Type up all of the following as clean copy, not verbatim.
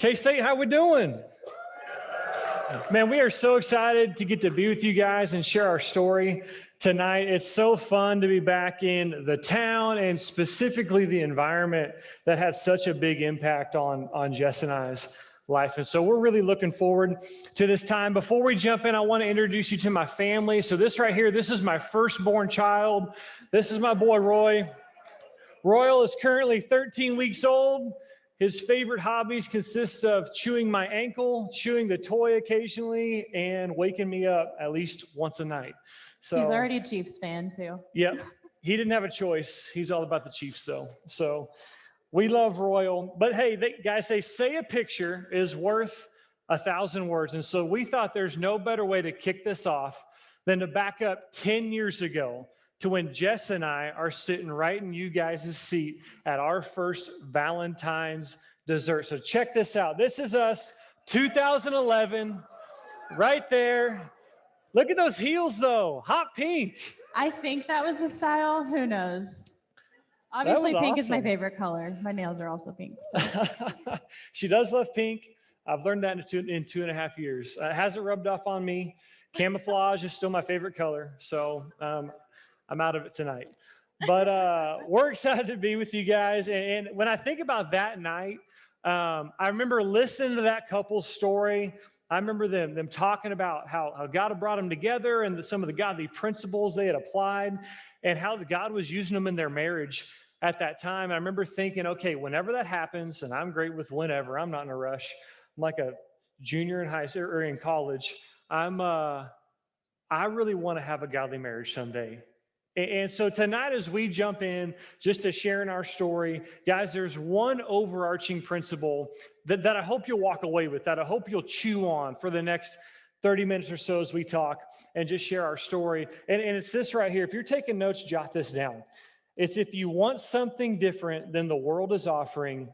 K-State, how we doing? Man, we are so excited to get to be with you guys and share our story tonight. It's so fun to be back in the town and specifically the environment that had such a big impact on Jess and I's life. And so we're really looking forward to this time. Before we jump in, I want to introduce you to my family. So this right here, this is my firstborn child. This is my boy, Roy. Royal is currently 13 weeks old. His favorite hobbies consist of chewing my ankle, chewing the toy occasionally, and waking me up at least once a night. So he's already a Chiefs fan too. Yep, he didn't have a choice. He's all about the Chiefs though. So we love Royal. But hey, guys, they say a picture is worth 1,000 words. And so we thought there's no better way to kick this off than to back up 10 years ago to when Jess and I are sitting right in you guys' seat at our first Valentines dessert. So check this out. This is us, 2011, right there. Look at those heels though, hot pink. I think that was the style, who knows? Obviously pink is my favorite color. My nails are also pink. So. She does love pink. I've learned that in 2.5 years. It hasn't rubbed off on me. Camouflage is still my favorite color. So, I'm out of it tonight, but we're excited to be with you guys. And when I think about that night, I remember listening to that couple's story. I remember them talking about how God had brought them together and some of the godly principles they had applied and how God was using them in their marriage at that time. And I remember thinking, okay, whenever that happens, and I'm great with whenever, I'm not in a rush. I'm like a junior in high school or in college. I really want to have a godly marriage someday. And so tonight, as we jump in just to sharing our story, guys, there's one overarching principle that I hope you'll walk away with, that I hope you'll chew on for the next 30 minutes or so as we talk and just share our story. And it's this right here. If you're taking notes, jot this down. It's if you want something different than the world is offering,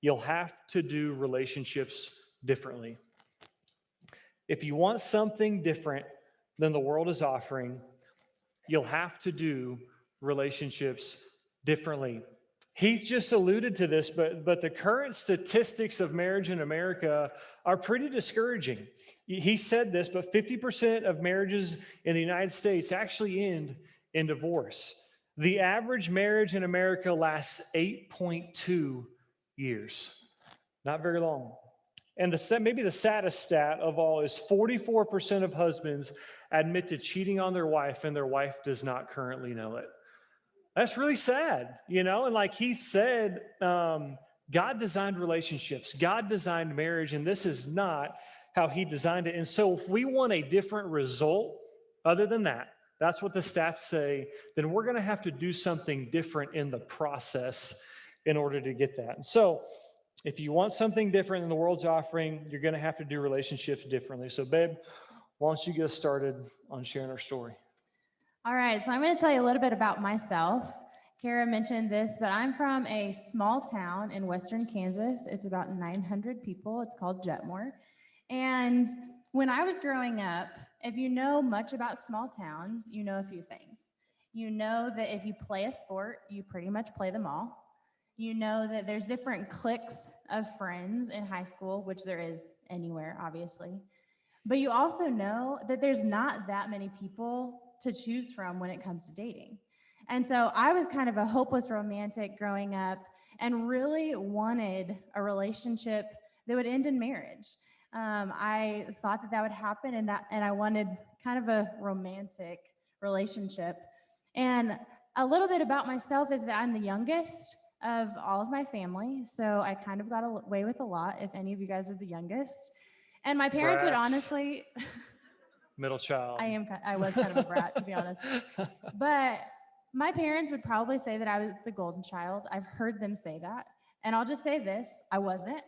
you'll have to do relationships differently. If you want something different than the world is offering, you'll have to do relationships differently. Heath just alluded to this, but the current statistics of marriage in America are pretty discouraging. He said this, but 50% of marriages in the United States actually end in divorce. The average marriage in America lasts 8.2 years. Not very long. And maybe the saddest stat of all is 44% of husbands admit to cheating on their wife, and their wife does not currently know it. That's really sad, you know? And like Heath said, God designed relationships. God designed marriage, and this is not how he designed it. And so if we want a different result other than that, that's what the stats say, then we're going to have to do something different in the process in order to get that. And so if you want something different than the world's offering, you're going to have to do relationships differently. So, babe, why don't you get us started on sharing our story? All right, so I'm going to tell you a little bit about myself. Kara mentioned this, but I'm from a small town in western Kansas. It's about 900 people. It's called Jetmore. And when I was growing up, if you know much about small towns, you know a few things. You know that if you play a sport, you pretty much play them all. You know that there's different cliques of friends in high school, which there is anywhere, obviously. But you also know that there's not that many people to choose from when it comes to dating. And so I was kind of a hopeless romantic growing up and really wanted a relationship that would end in marriage. I thought that would happen, and I wanted kind of a romantic relationship. And a little bit about myself is that I'm the youngest of all of my family, so I kind of got away with a lot if any of you guys are the youngest. And my parents would honestly... Middle child. I was kind of a brat, to be honest. But my parents would probably say that I was the golden child. I've heard them say that. And I'll just say this, I wasn't.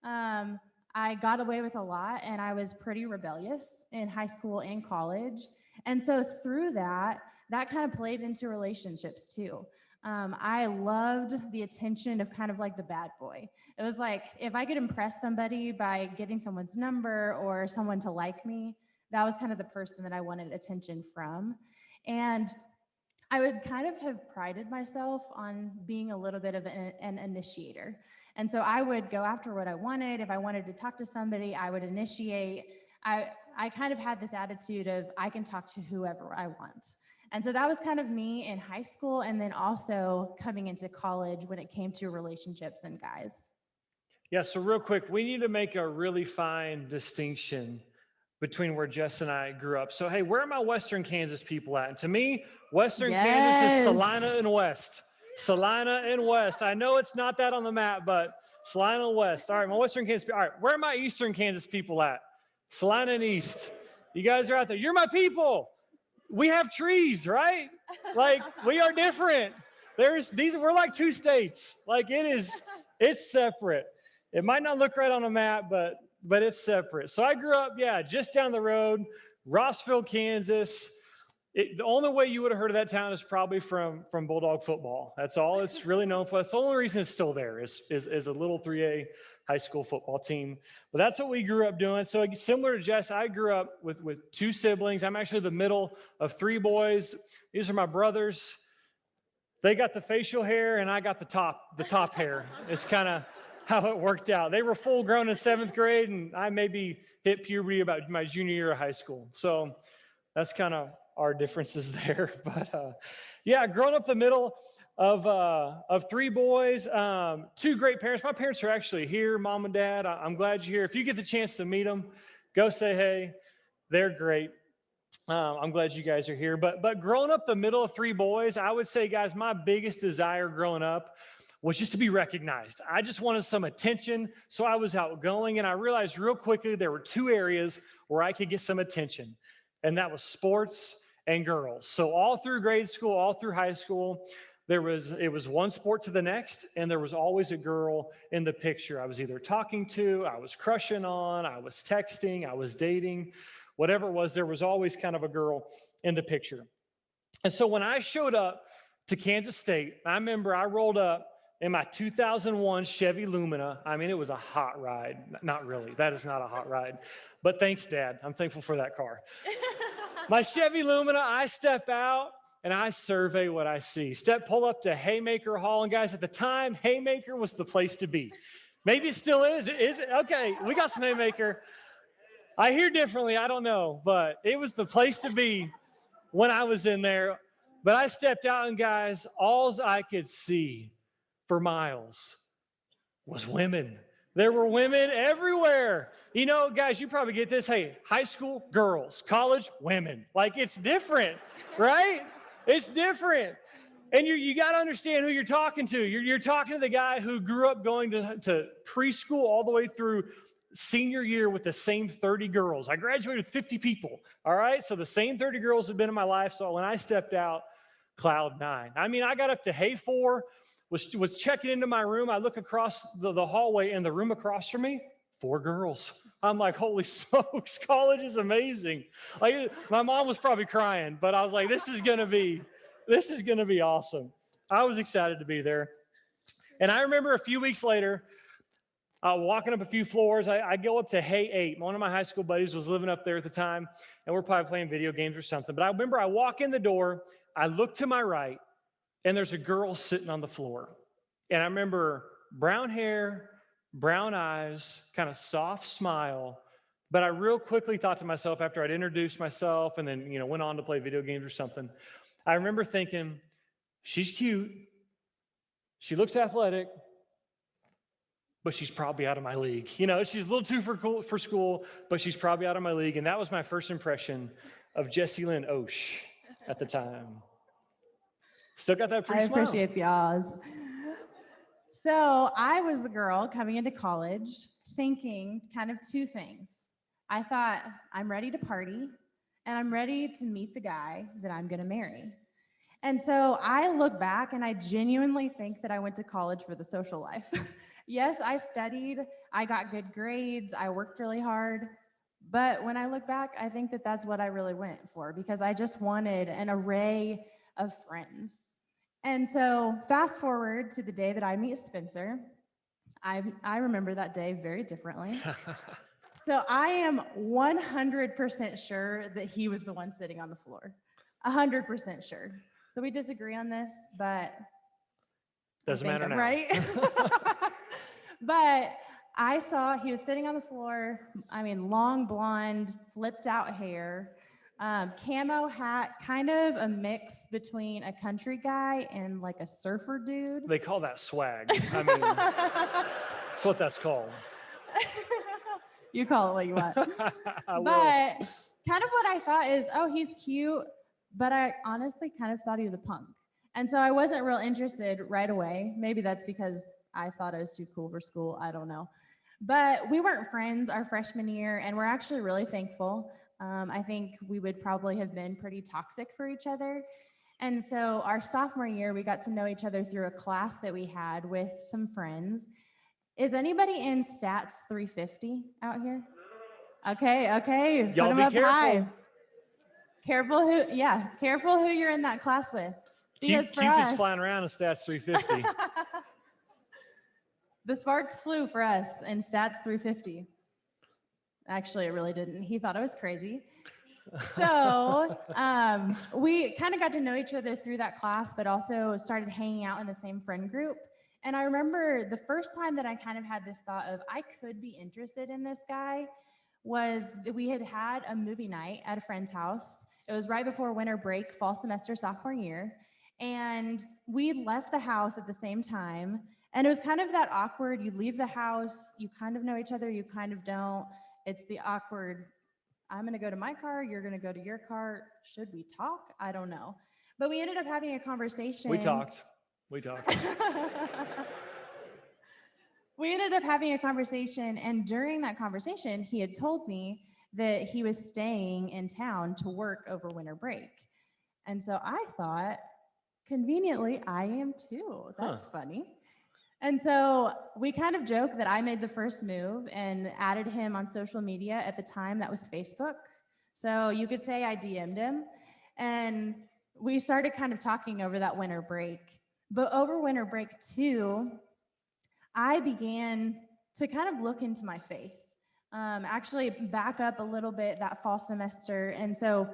I got away with a lot, and I was pretty rebellious in high school and college. And so through that kind of played into relationships too. I loved the attention of kind of like the bad boy. It was like, if I could impress somebody by getting someone's number or someone to like me, that was kind of the person that I wanted attention from. And I would kind of have prided myself on being a little bit of an initiator. And so I would go after what I wanted. If I wanted to talk to somebody, I would initiate. I kind of had this attitude of I can talk to whoever I want. And so that was kind of me in high school and then also coming into college when it came to relationships and guys. Yeah, so real quick, we need to make a really fine distinction between where Jess and I grew up. So, hey, where are my Western Kansas people at? And to me, Western Kansas is Salina Yes. and West. Salina and West. I know it's not that on the map, but Salina and West. All right, my Western Kansas people. All right, where are my Eastern Kansas people at? Salina and East. You guys are out there. You're my people. We have trees, right? Like we are different. There's these, we're like two states. Like it's separate. It might not look right on a map, but it's separate. So I grew up, yeah, just down the road, Rossville, Kansas. The only way you would have heard of that town is probably from Bulldog football. That's all it's really known for. That's the only reason it's still there is a little 3A high school football team. But that's what we grew up doing. So similar to Jess, I grew up with two siblings. I'm actually the middle of three boys. These are my brothers. They got the facial hair and I got the top hair. It's kind of how it worked out. They were full grown in 7th grade and I maybe hit puberty about my junior year of high school. So that's kind of our differences there. But yeah, growing up the middle of three boys, two great parents. My parents are actually here, mom and dad. I'm glad you're here. If you get the chance to meet them, go say hey. They're great. I'm glad you guys are here. But growing up the middle of three boys, I would say, guys, my biggest desire growing up was just to be recognized. I just wanted some attention, so I was outgoing, and I realized real quickly there were two areas where I could get some attention, and that was sports and girls. So all through grade school, all through high school, it was one sport to the next, and there was always a girl in the picture. I was either talking to, I was crushing on, I was texting, I was dating, whatever it was, there was always kind of a girl in the picture. And so when I showed up to Kansas State, I remember I rolled up in my 2001 Chevy Lumina. I mean, it was a hot ride. Not really. That is not a hot ride. But thanks, Dad. I'm thankful for that car. My Chevy Lumina, I step out and I survey what I see. Pull up to Haymaker Hall. And guys, at the time, Haymaker was the place to be. Maybe it still is. Is it? Okay, we got some Haymaker. I hear differently. I don't know. But it was the place to be when I was in there. But I stepped out and guys, all I could see for miles was women. There were women everywhere. You know, guys, you probably get this. Hey, high school, girls, college, women. Like it's different, right? It's different. And you got to understand who you're talking to. You're talking to the guy who grew up going to preschool all the way through senior year with the same 30 girls. I graduated with 50 people, all right? So the same 30 girls have been in my life. So when I stepped out, cloud nine. I mean, I got up to Hay4, was checking into my room. I look across the hallway and the room across from me, 4 girls. I'm like, holy smokes, college is amazing. Like my mom was probably crying, but I was like, this is gonna be awesome. I was excited to be there. And I remember a few weeks later, walking up a few floors, I go up to Hay 8. One of my high school buddies was living up there at the time, and we're probably playing video games or something. But I remember I walk in the door, I look to my right, and there's a girl sitting on the floor. And I remember brown hair, brown eyes, kind of soft smile. But I real quickly thought to myself after I'd introduced myself and then, went on to play video games or something, I remember thinking, she's cute, she looks athletic, but she's probably out of my league. She's a little too for school, but she's probably out of my league. And that was my first impression of Jessilyn Osh at the time. Still got that pretty smile. I appreciate the Oz. So I was the girl coming into college thinking kind of two things. I thought, I'm ready to party, and I'm ready to meet the guy that I'm going to marry. And so I look back and I genuinely think that I went to college for the social life. Yes, I studied, I got good grades, I worked really hard. But when I look back, I think that that's what I really went for because I just wanted an array of friends. And so fast forward to the day that I meet Spensor. I remember that day very differently. So I am 100% sure that he was the one sitting on the floor. 100% sure. So we disagree on this, but Doesn't matter I'm now. right. But I saw he was sitting on the floor. I mean, long blonde, flipped out hair, camo hat, kind of a mix between a country guy and like a surfer dude. They call that swag. I mean, that's what that's called. You call it what you want. I will. But kind of what I thought is, oh, he's cute, but I honestly kind of thought he was a punk. And so I wasn't real interested right away. Maybe that's because I thought I was too cool for school. I don't know. But we weren't friends our freshman year, and we're actually really thankful. I think we would probably have been pretty toxic for each other. And so our sophomore year, we got to know each other through a class that we had with some friends. Is anybody in Stats 350 out here? Okay. Y'all Put them be up careful. high. Careful who you're in that class with. Because for Cupid's us, flying around in Stats 350. the sparks flew for us in Stats 350. Actually, it really didn't. He thought I was crazy. So we kind of got to know each other through that class, but also started hanging out in the same friend group. And I remember the first time that I kind of had this thought of I could be interested in this guy was that we had had a movie night at a friend's house. It was right before winter break, fall semester, sophomore year. And we left the house at the same time. And it was kind of that awkward, you leave the house, you kind of know each other, you kind of don't. It's the awkward, I'm going to go to my car, you're going to go to your car. Should we talk? I don't know. But we ended up having a conversation. We talked. We ended up having a conversation, and during that conversation, he had told me that he was staying in town to work over winter break. And so I thought, conveniently, I am too. That's funny. And so we kind of joke that I made the first move and added him on social media. At the time, that was Facebook. So you could say I DM'd him. And we started kind of talking over that winter break. But over winter break too, I began to kind of look into my faith. Actually, back up a little bit that fall semester. And so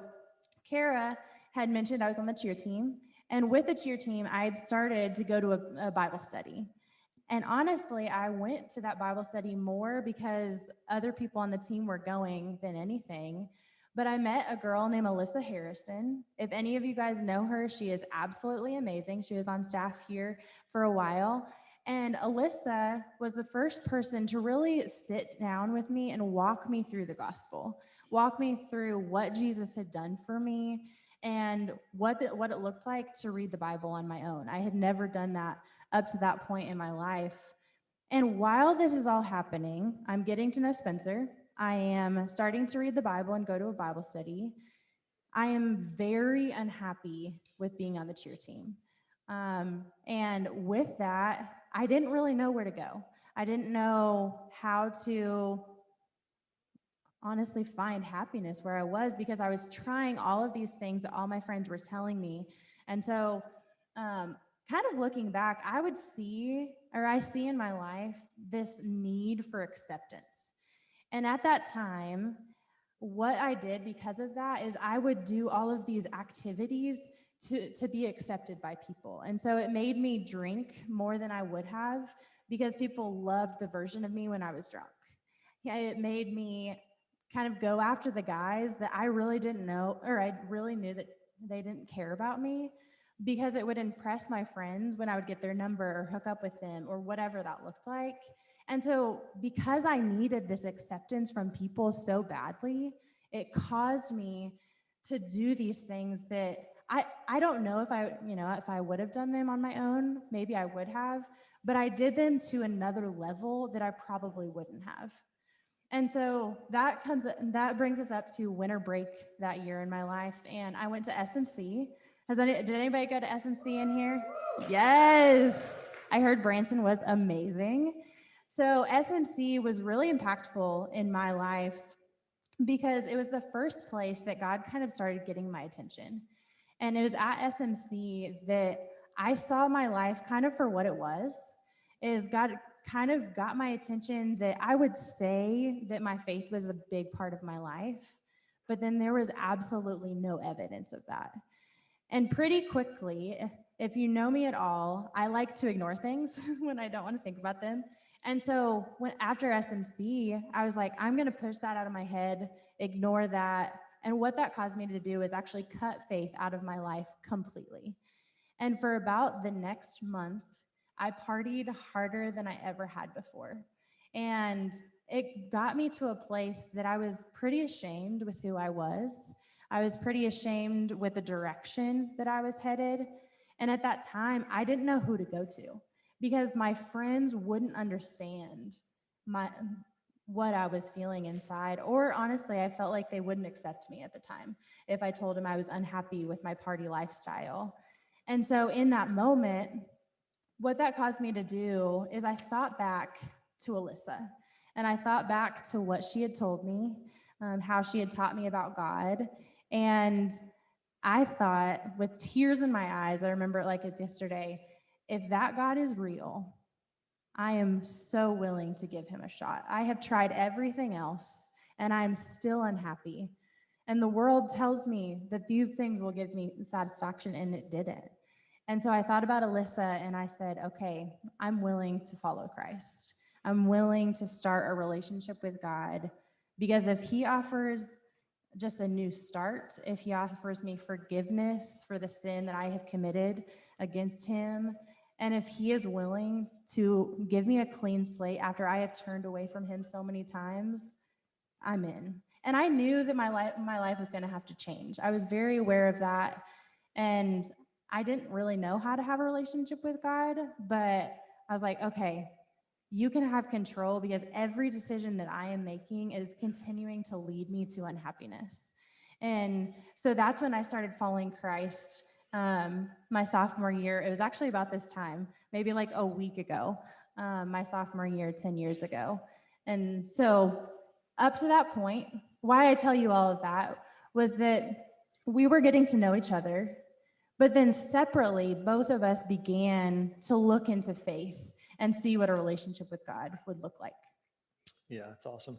Kara had mentioned I was on the cheer team. And with the cheer team, I had started to go to a Bible study. And honestly, I went to that Bible study more because other people on the team were going than anything. But I met a girl named Alyssa Harrison. If any of you guys know her, she is absolutely amazing. She was on staff here for a while. And Alyssa was the first person to really sit down with me and walk me through the gospel, walk me through what Jesus had done for me and what it looked like to read the Bible on my own. I had never done that up to that point in my life. And while this is all happening, I'm getting to know Spensor. I am starting to read the Bible and go to a Bible study. I am very unhappy with being on the cheer team. And with that, I didn't really know where to go. I didn't know how to honestly find happiness where I was because I was trying all of these things that all my friends were telling me. And so kind of looking back, I see in my life this need for acceptance. And at that time, what I did because of that is I would do all of these activities to be accepted by people. And so it made me drink more than I would have because people loved the version of me when I was drunk. Yeah, it made me kind of go after the guys that I really didn't know, or I really knew that they didn't care about me because it would impress my friends when I would get their number or hook up with them or whatever that looked like. And so because I needed this acceptance from people so badly, it caused me to do these things that I don't know if I would have done them on my own, maybe I would have, but I did them to another level that I probably wouldn't have. And so that brings us up to winter break that year in my life. And I went to SMC. Did anybody go to SMC in here? Yes. I heard Branson was amazing. So SMC was really impactful in my life because it was the first place that God kind of started getting my attention. And it was at SMC that I saw my life kind of for what it was, is God kind of got my attention that I would say that my faith was a big part of my life, but then there was absolutely no evidence of that. And pretty quickly, if you know me at all, I like to ignore things when I don't want to think about them. And so after SMC, I was like, I'm going to push that out of my head, ignore that. And what that caused me to do is actually cut faith out of my life completely. And for about the next month, I partied harder than I ever had before. And it got me to a place that I was pretty ashamed with who I was. I was pretty ashamed with the direction that I was headed. And at that time, I didn't know who to go to because my friends wouldn't understand what I was feeling inside. Or honestly, I felt like they wouldn't accept me at the time if I told them I was unhappy with my party lifestyle. And so in that moment, what that caused me to do is I thought back to Alyssa, and I thought back to what she had told me, how she had taught me about God. And I thought, with tears in my eyes, I remember it like it's yesterday, if that God is real, I am so willing to give him a shot. I have tried everything else, and I am still unhappy. And the world tells me that these things will give me satisfaction, and it didn't. And so I thought about Alyssa, and I said, okay, I'm willing to follow Christ. I'm willing to start a relationship with God, because if he offers just a new start, if he offers me forgiveness for the sin that I have committed against him, and if he is willing to give me a clean slate after I have turned away from him so many times, I'm in. And I knew that my life was going to have to change. I was very aware of that. And I didn't really know how to have a relationship with God, but I was like, okay, you can have control, because every decision that I am making is continuing to lead me to unhappiness. And so that's when I started following Christ. My sophomore year, it was actually about this time, maybe like a week ago, my sophomore year, 10 years ago. And so up to that point, why I tell you all of that was that we were getting to know each other, but then separately, both of us began to look into faith and see what a relationship with God would look like. Yeah, that's awesome.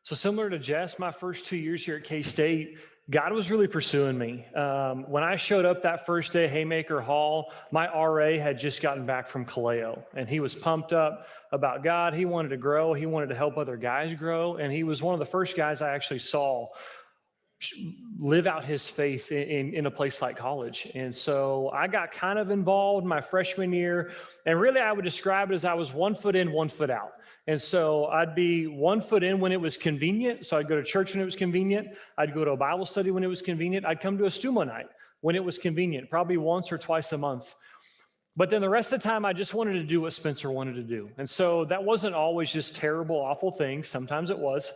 So similar to Jess, my first 2 years here at K-State, God was really pursuing me. When I showed up that first day, Haymaker Hall, my RA had just gotten back from Kaleo, and he was pumped up about God. He wanted to grow. He wanted to help other guys grow, and he was one of the first guys I actually saw live out his faith in a place like college. And so I got kind of involved my freshman year, and really I would describe it as I was 1 foot in, 1 foot out. And so I'd be 1 foot in when it was convenient. So I'd go to church when it was convenient. I'd go to a Bible study when it was convenient. I'd come to a Stuma night when it was convenient, probably once or twice a month. But then the rest of the time, I just wanted to do what Spensor wanted to do. And so that wasn't always just terrible, awful things. Sometimes it was.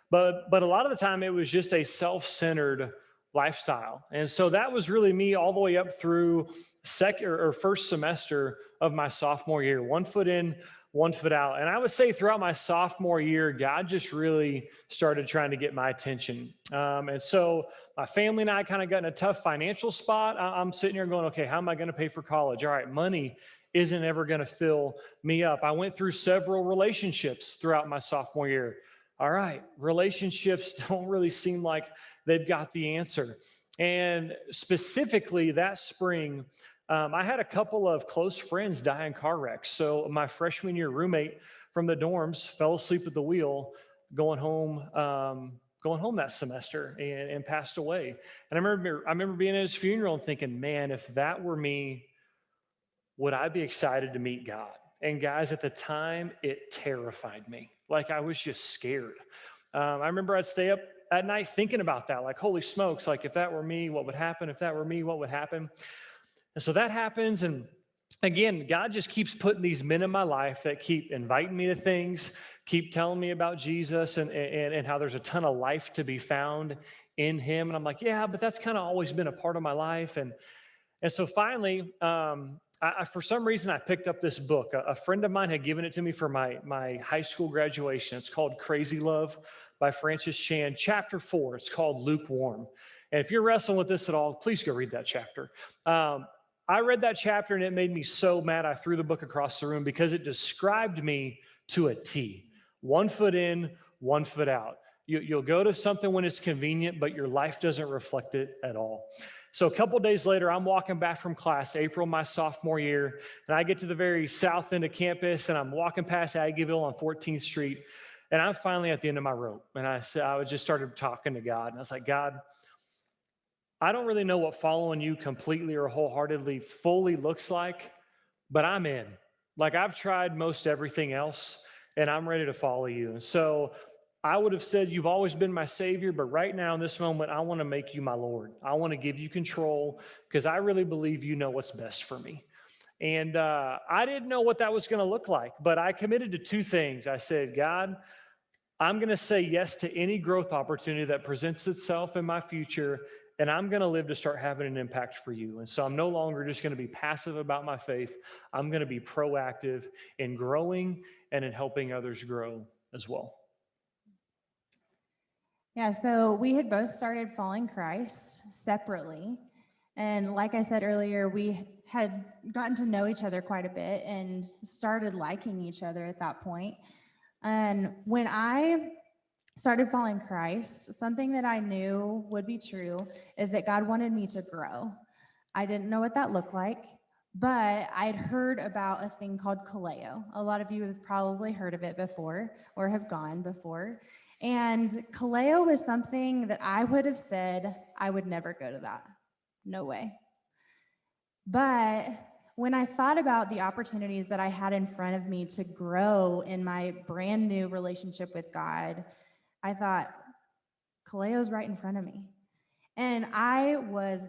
But a lot of the time, it was just a self-centered lifestyle. And so that was really me all the way up through first semester of my sophomore year, 1 foot in, 1 foot out. And I would say throughout my sophomore year, God just really started trying to get my attention. And so my family and I kind of got in a tough financial spot. I'm sitting here going, okay, how am I going to pay for college? All right, money isn't ever going to fill me up. I went through several relationships throughout my sophomore year. All right, relationships don't really seem like they've got the answer. And specifically that spring, I had a couple of close friends die in car wrecks. So my freshman year roommate from the dorms fell asleep at the wheel going home that semester and passed away. And I remember being at his funeral and thinking, man, if that were me, would I be excited to meet God? And guys, at the time, it terrified me. Like I was just scared. I remember I'd stay up at night thinking about that. Like, holy smokes, like if that were me, what would happen? If that were me, what would happen? And so that happens. And again, God just keeps putting these men in my life that keep inviting me to things, keep telling me about Jesus and how there's a ton of life to be found in him. And I'm like, yeah, but that's kind of always been a part of my life. And so finally, for some reason, I picked up this book. A friend of mine had given it to me for my high school graduation. It's called Crazy Love by Francis Chan. Chapter 4, it's called Lukewarm. And if you're wrestling with this at all, please go read that chapter. I read that chapter and it made me so mad I threw the book across the room because it described me to a T. 1 foot in, 1 foot out. You'll go to something when it's convenient, but your life doesn't reflect it at all. So a couple days later, I'm walking back from class, April, my sophomore year, and I get to the very south end of campus, and I'm walking past Aggieville on 14th Street, and I'm finally at the end of my rope. And I just started talking to God, and I was like, God, I don't really know what following you completely or wholeheartedly fully looks like, but I'm in. Like, I've tried most everything else, and I'm ready to follow you. And so I would have said, you've always been my Savior, but right now in this moment, I want to make you my Lord. I want to give you control because I really believe you know what's best for me. And I didn't know what that was going to look like, but I committed to two things. I said, God, I'm going to say yes to any growth opportunity that presents itself in my future, and I'm going to live to start having an impact for you. And so I'm no longer just going to be passive about my faith. I'm going to be proactive in growing and in helping others grow as well. Yeah, so we had both started following Christ separately. And like I said earlier, we had gotten to know each other quite a bit and started liking each other at that point. And when I started following Christ, something that I knew would be true is that God wanted me to grow. I didn't know what that looked like, but I'd heard about a thing called Kaleo. A lot of you have probably heard of it before or have gone before. And Kaleo was something that I would have said I would never go to that. No way. But when I thought about the opportunities that I had in front of me to grow in my brand new relationship with God, I thought, Kaleo's right in front of me. And I was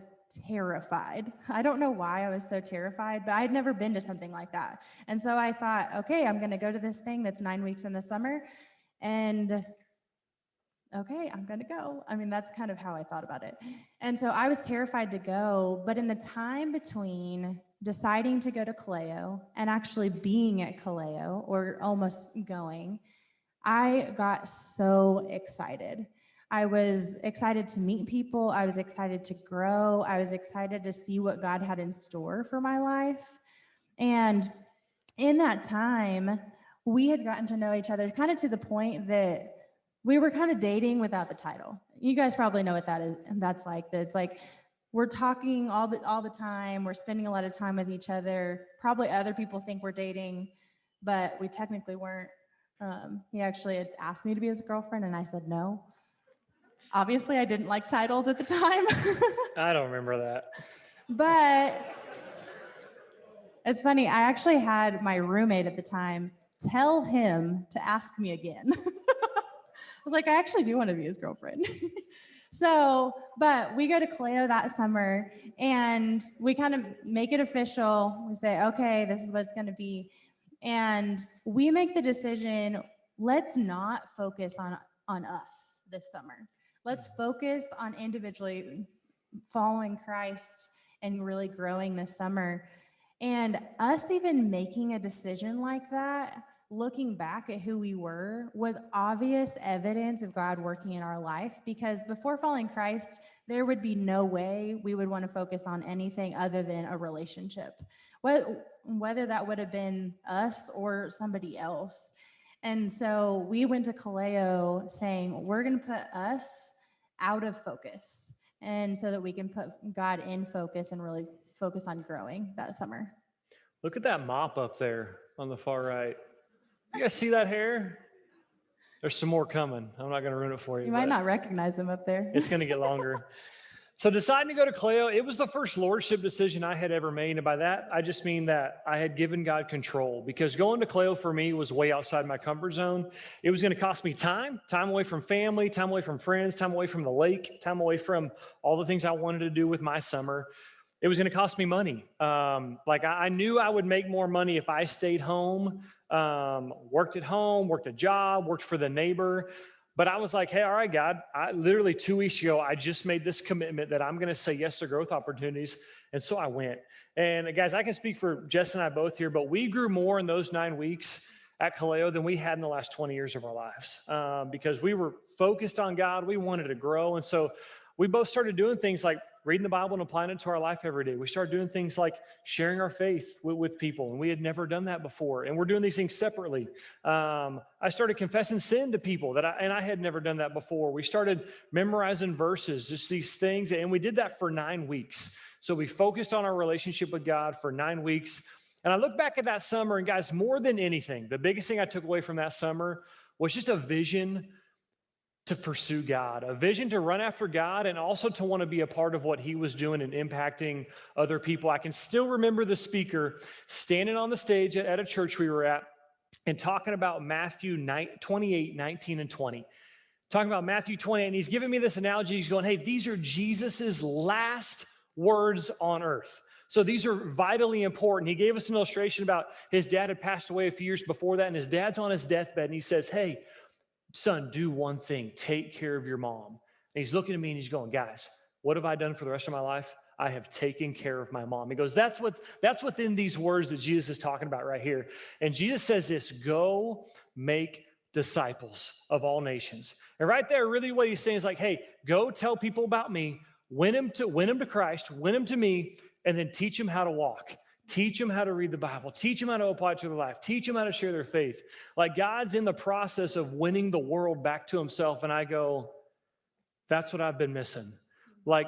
terrified. I don't know why I was so terrified, but I'd never been to something like that. And so I thought, okay, I'm going to go to this thing that's 9 weeks in the summer. And okay, I'm going to go. I mean, that's kind of how I thought about it. And so I was terrified to go. But in the time between deciding to go to Kaleo and actually being at Kaleo or almost going, I got so excited. I was excited to meet people. I was excited to grow. I was excited to see what God had in store for my life. And in that time, we had gotten to know each other kind of to the point that we were kind of dating without the title. You guys probably know what that is. And that's like, that it's like, we're talking all the time. We're spending a lot of time with each other. Probably other people think we're dating, but we technically weren't. He actually had asked me to be his girlfriend, and I said no. Obviously, I didn't like titles at the time. I don't remember that. But it's funny, I actually had my roommate at the time tell him to ask me again. I was like, I actually do want to be his girlfriend. So, but we go to Kaleo that summer, and we kind of make it official. We say, okay, this is what it's going to be. And we make the decision, let's not focus on us this summer. Let's focus on individually following Christ and really growing this summer. And us even making a decision like that, looking back at who we were, was obvious evidence of God working in our life, because before following Christ, there would be no way we would want to focus on anything other than a relationship, whether that would have been us or somebody else. And so we went to Kaleo saying, we're going to put us out of focus, and so that we can put God in focus and really focus on growing that summer. Look at that mop up there on the far right. You guys see that hair? There's some more coming. I'm not going to ruin it for you. You might not recognize them up there. It's going to get longer. So deciding to go to Kaleo, it was the first lordship decision I had ever made. And by that, I just mean that I had given God control, because going to Kaleo for me was way outside my comfort zone. It was going to cost me time away from family, time away from friends, time away from the lake, time away from all the things I wanted to do with my summer. It was going to cost me money. I knew I would make more money if I stayed home, worked at home, worked a job, worked for the neighbor. But I was like, hey, all right, God, I literally 2 weeks ago, I just made this commitment that I'm going to say yes to growth opportunities. And so I went. And guys, I can speak for Jess and I both here, but we grew more in those 9 weeks at Kaleo than we had in the last 20 years of our lives, because we were focused on God. We wanted to grow. And so we both started doing things like reading the Bible and applying it to our life every day. We started doing things like sharing our faith with people, and we had never done that before. And we're doing these things separately. I started confessing sin to people and I had never done that before. We started memorizing verses, just these things, and we did that for 9 weeks. So we focused on our relationship with God for 9 weeks. And I look back at that summer, and guys, more than anything, the biggest thing I took away from that summer was just a vision to pursue God, a vision to run after God, and also to want to be a part of what he was doing and impacting other people. I can still remember the speaker standing on the stage at a church we were at and talking about Matthew 28, 19, and 20. Talking about Matthew 28, and he's giving me this analogy. He's going, hey, these are Jesus's last words on earth. So these are vitally important. He gave us an illustration about his dad had passed away a few years before that, and his dad's on his deathbed, and he says, hey, son, do one thing, take care of your mom. And he's looking at me and he's going, guys, what have I done for the rest of my life? I have taken care of my mom. He goes, that's within these words that Jesus is talking about right here. And Jesus says this, go make disciples of all nations. And right there, really what he's saying is like, hey, go tell people about me, win them to Christ, win them to me, and then teach them how to walk. Teach them how to read the Bible. Teach them how to apply it to their life. Teach them how to share their faith. Like God's in the process of winning the world back to himself. And I go, that's what I've been missing. Like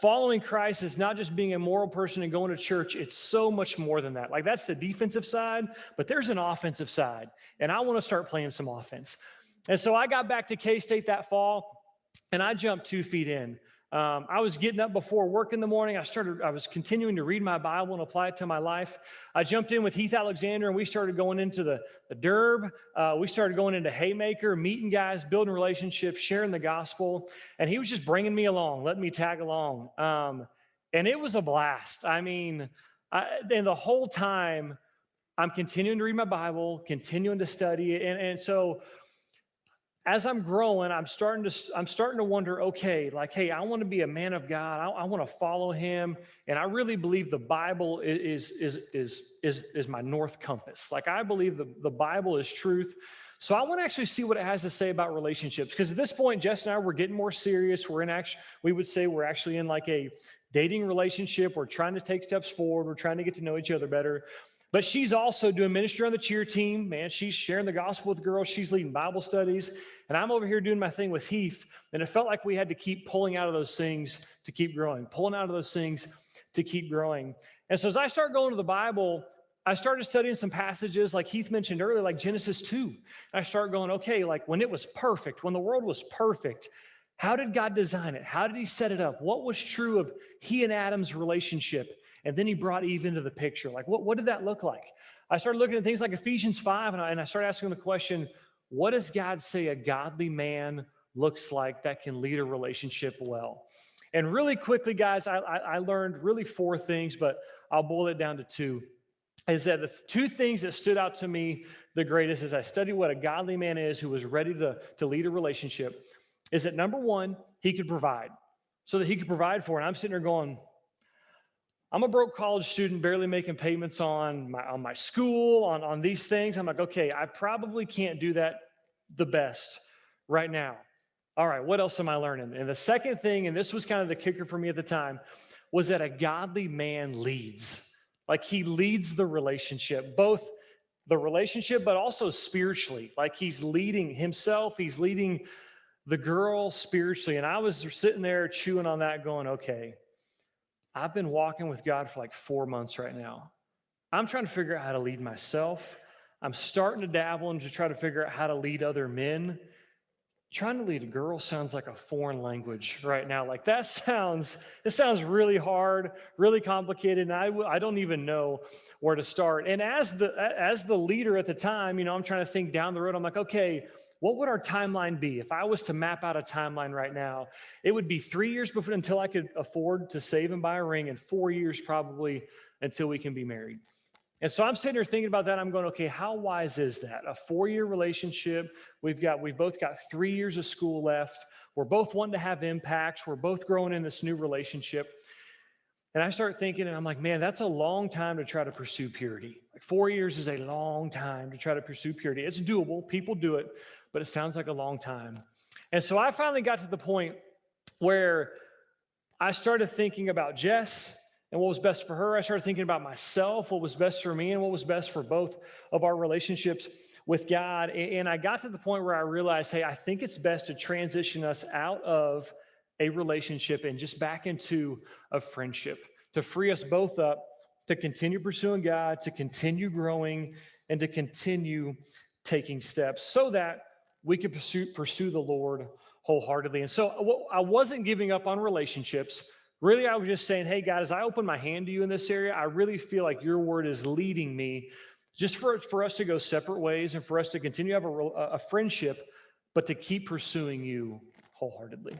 following Christ is not just being a moral person and going to church. It's so much more than that. Like that's the defensive side, but there's an offensive side. And I want to start playing some offense. And so I got back to K-State that fall and I jumped 2 feet in. I was getting up before work in the morning. I was continuing to read my Bible and apply it to my life. I jumped in with Heath Alexander and we started going into the Derb. We started going into Haymaker, meeting guys, building relationships, sharing the gospel. And he was just bringing me along, letting me tag along. And it was a blast. I mean, and the whole time I'm continuing to read my Bible, continuing to study it. And so as I'm growing, I'm starting to wonder, okay, like, hey, I want to be a man of God. I want to follow him. And I really believe the Bible is my north compass. Like I believe the Bible is truth. So I want to actually see what it has to say about relationships. Because at this point, Jess and I, we're getting more serious. We would say we're actually in like a dating relationship. We're trying to take steps forward. We're trying to get to know each other better. But she's also doing ministry on the cheer team, man. She's sharing the gospel with girls. She's leading Bible studies. And I'm over here doing my thing with Heath. And it felt like we had to keep pulling out of those things to keep growing, pulling out of those things to keep growing. And so as I start going to the Bible, I started studying some passages like Heath mentioned earlier, like Genesis 2. And I start going, okay, like when it was perfect, when the world was perfect, how did God design it? How did he set it up? What was true of he and Adam's relationship? And then he brought Eve into the picture. Like, what did that look like? I started looking at things like Ephesians 5, and I started asking the question, what does God say a godly man looks like that can lead a relationship well? And really quickly, guys, I learned really 4 things, but I'll boil it down to 2. Is that the 2 things that stood out to me the greatest as I studied what a godly man is who was ready to lead a relationship, is that number 1, he could provide. So that he could provide for it. And I'm sitting there going, I'm a broke college student, barely making payments on my school, on these things. I'm like, okay, I probably can't do that the best right now. All right, what else am I learning? And the second thing, and this was kind of the kicker for me at the time, was that a godly man leads. Like he leads the relationship, both the relationship, but also spiritually. Like he's leading himself, he's leading the girl spiritually. And I was sitting there chewing on that going, okay, I've been walking with God for like 4 months right now. I'm trying to figure out how to lead myself. I'm starting to dabble into try to figure out how to lead other men. Trying to lead a girl sounds like a foreign language right now. Like it sounds really hard, really complicated, and I don't even know where to start. And as the leader at the time, I'm trying to think down the road. I'm like, okay, what would our timeline be? If I was to map out a timeline right now, it would be 3 years before until I could afford to save and buy a ring, and 4 years probably until we can be married. And so I'm sitting here thinking about that. I'm going, okay, how wise is that? A 4-year relationship. We've both got 3 years of school left. We're both wanting to have impacts. We're both growing in this new relationship. And I start thinking, and I'm like, man, that's a long time to try to pursue purity. Like 4 years is a long time to try to pursue purity. It's doable. People do it, but it sounds like a long time. And so I finally got to the point where I started thinking about Jess and what was best for her. I started thinking about myself, what was best for me, and what was best for both of our relationships with God. And I got to the point where I realized, hey, I think it's best to transition us out of a relationship and just back into a friendship, to free us both up, to continue pursuing God, to continue growing, and to continue taking steps so that we could pursue the Lord wholeheartedly. And so I wasn't giving up on relationships. Really, I was just saying, hey, God, as I open my hand to you in this area, I really feel like your word is leading me just for us to go separate ways and for us to continue to have a friendship, but to keep pursuing you wholeheartedly.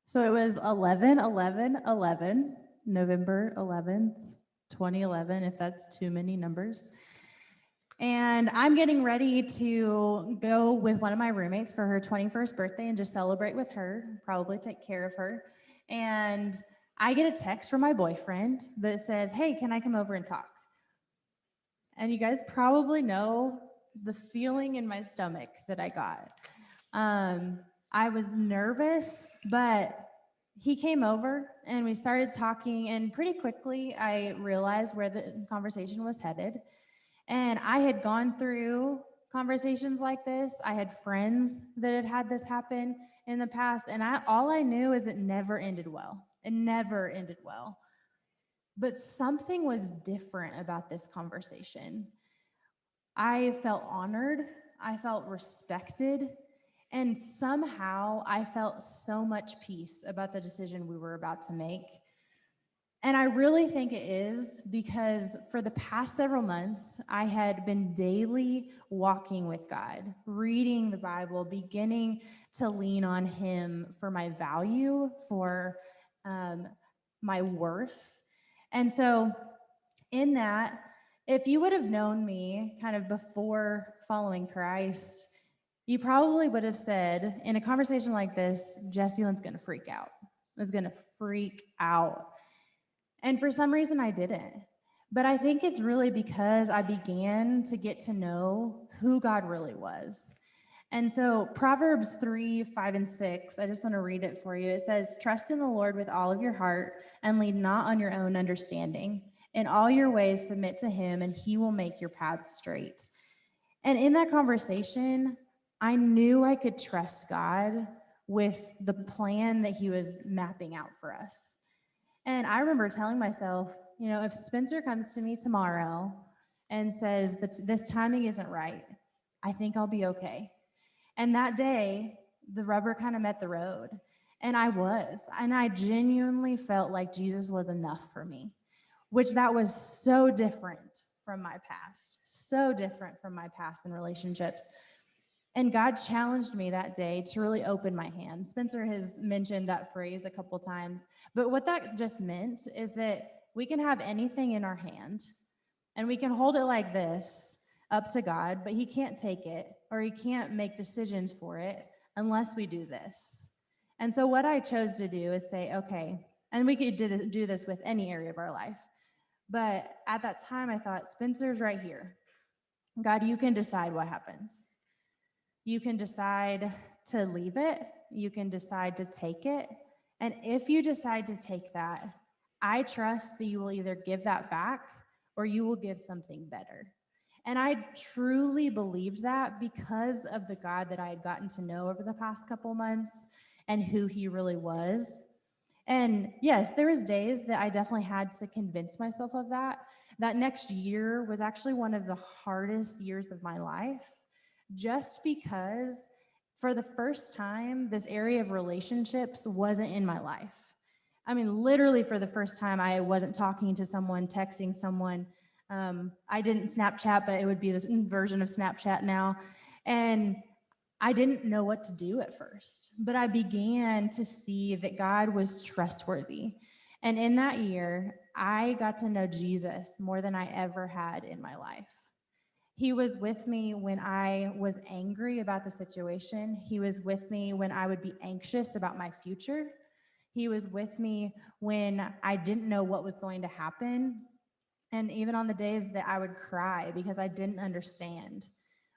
So it was 11/11/11, November 11th, 2011, if that's too many numbers. And I'm getting ready to go with one of my roommates for her 21st birthday and just celebrate with her, probably take care of her. And I get a text from my boyfriend that says, hey, can I come over and talk? And you guys probably know the feeling in my stomach that I got. I was nervous, but he came over and we started talking, and pretty quickly I realized where the conversation was headed. And I had gone through conversations like this. I had friends that had had this happen in the past, and all I knew is it never ended well. It never ended well. But something was different about this conversation. I felt honored, I felt respected, and somehow I felt so much peace about the decision we were about to make. And I really think it is because for the past several months, I had been daily walking with God, reading the Bible, beginning to lean on Him for my value, for my worth. And so, in that, if you would have known me kind of before following Christ, you probably would have said, in a conversation like this, Jessilyn's going to freak out. Is going to freak out. And for some reason, I didn't. But I think it's really because I began to get to know who God really was. And so Proverbs 3:5-6, I just want to read it for you. It says, trust in the Lord with all of your heart and lean not on your own understanding. In all your ways, submit to Him, and He will make your paths straight. And in that conversation, I knew I could trust God with the plan that He was mapping out for us. And I remember telling myself, if Spensor comes to me tomorrow and says that this timing isn't right, I think I'll be okay. And that day, the rubber kind of met the road. And I genuinely felt like Jesus was enough for me, which that was so different from my past, in relationships. And God challenged me that day to really open my hand. Spensor has mentioned that phrase a couple times, but what that just meant is that we can have anything in our hand and we can hold it like this up to God, but He can't take it or He can't make decisions for it unless we do this. And so what I chose to do is say, okay, and we could do this with any area of our life. But at that time, I thought, Spensor's right here. God, you can decide what happens. You can decide to leave it. You can decide to take it. And if you decide to take that, I trust that you will either give that back or you will give something better. And I truly believed that because of the God that I had gotten to know over the past couple months and who He really was. And yes, there was days that I definitely had to convince myself of that. That next year was actually one of the hardest years of my life, just because for the first time, this area of relationships wasn't in my life. I mean, literally for the first time, I wasn't talking to someone, texting someone. I didn't Snapchat, but it would be this version of Snapchat now. And I didn't know what to do at first, but I began to see that God was trustworthy. And in that year, I got to know Jesus more than I ever had in my life. He was with me when I was angry about the situation. He was with me when I would be anxious about my future. He was with me when I didn't know what was going to happen. And even on the days that I would cry because I didn't understand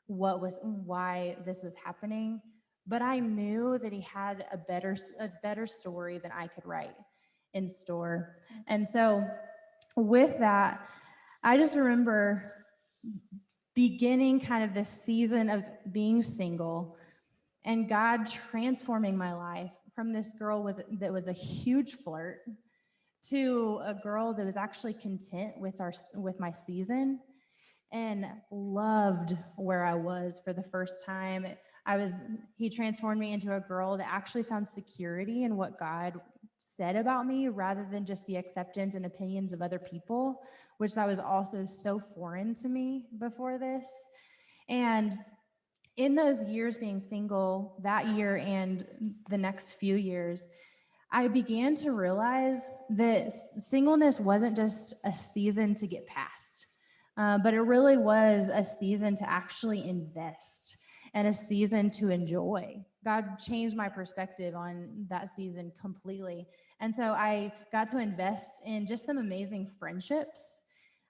why this was happening. but I knew that he had a better story than I could write in store. And so with that, I just remember beginning kind of this season of being single and God transforming my life from this girl that was a huge flirt to a girl that was actually content with my season and loved where I was for the first time. He transformed me into a girl that actually found security in what God said about me rather than just the acceptance and opinions of other people, which that was also so foreign to me before this. And in those years being single, that year and the next few years, I began to realize that singleness wasn't just a season to get past, but it really was a season to actually invest and a season to enjoy. God changed my perspective on that season completely. And so I got to invest in just some amazing friendships.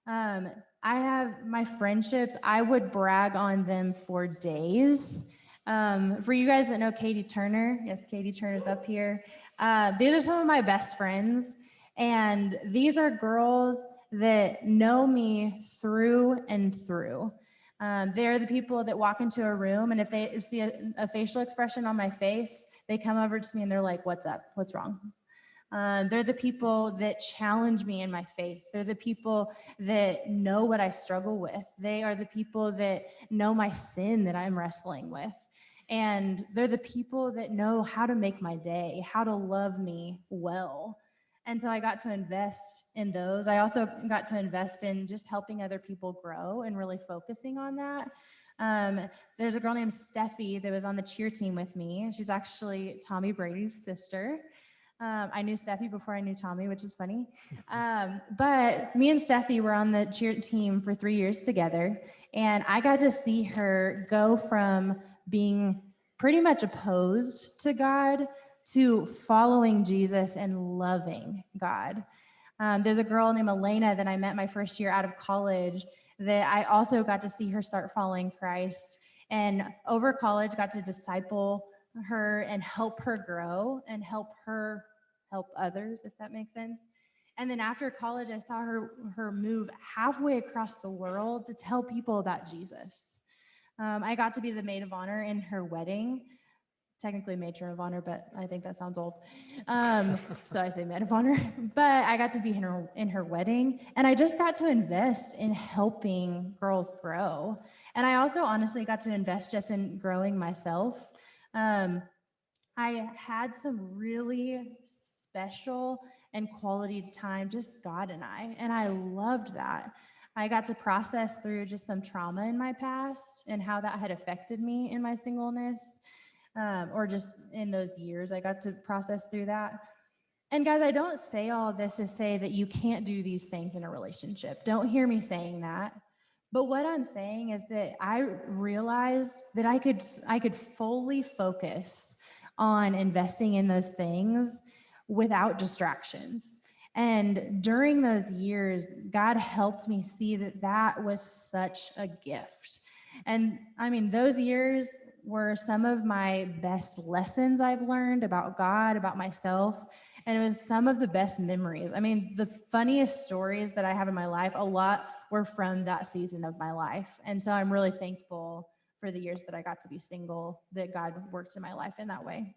I have my friendships, I would brag on them for days. For you guys that know Katie Turner, yes, Katie Turner's up here. These are some of my best friends, and these are girls that know me through and through. They're the people that walk into a room, and if they see a facial expression on my face, they come over to me and they're like, "What's up? What's wrong?" They're the people that challenge me in my faith. They're the people that know what I struggle with. They are the people that know my sin that I'm wrestling with. And they're the people that know how to make my day, how to love me well. And so I got to invest in those. I also got to invest in just helping other people grow and really focusing on that. There's a girl named Steffi that was on the cheer team with me. She's actually Tommy Brady's sister. I knew Steffi before I knew Tommy, which is funny. But me and Steffi were on the cheer team for 3 years together. And I got to see her go from being pretty much opposed to God to following Jesus and loving God. There's a girl named Elena that I met my first year out of college that I also got to see her start following Christ. And over college, got to disciple her and help her grow and help her help others, if that makes sense. And then after college, I saw her move halfway across the world to tell people about Jesus. I got to be the maid of honor in her wedding. Technically matron of honor, but I think that sounds old. So I say maid of honor. But I got to be in her wedding, and I just got to invest in helping girls grow. And I also honestly got to invest just in growing myself. I had some really special and quality time, just God and I loved that. I got to process through just some trauma in my past and how that had affected me in my singleness, or just in those years. I got to process through that. And guys, I don't say all of this to say that you can't do these things in a relationship. Don't hear me saying that. But what I'm saying is that I realized that I could fully focus on investing in those things without distractions. And during those years, God helped me see that that was such a gift. And I mean, those years were some of my best lessons I've learned about God, about myself. And it was some of the best memories. I mean, the funniest stories that I have in my life, a lot were from that season of my life. And so I'm really thankful for the years that I got to be single, that God worked in my life in that way.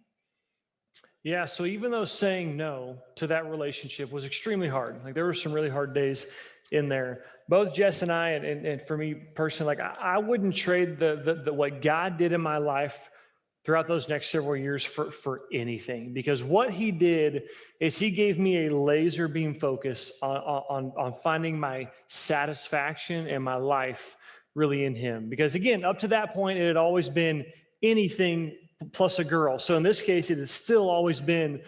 Yeah, so even though saying no to that relationship was extremely hard, like there were some really hard days in there. Both Jess and I, and for me personally, like I wouldn't trade the what God did in my life throughout those next several years for anything, because what he did is he gave me a laser beam focus on finding my satisfaction and my life really in him. Because again, up to that point, it had always been anything plus a girl. So in this case, it has still always been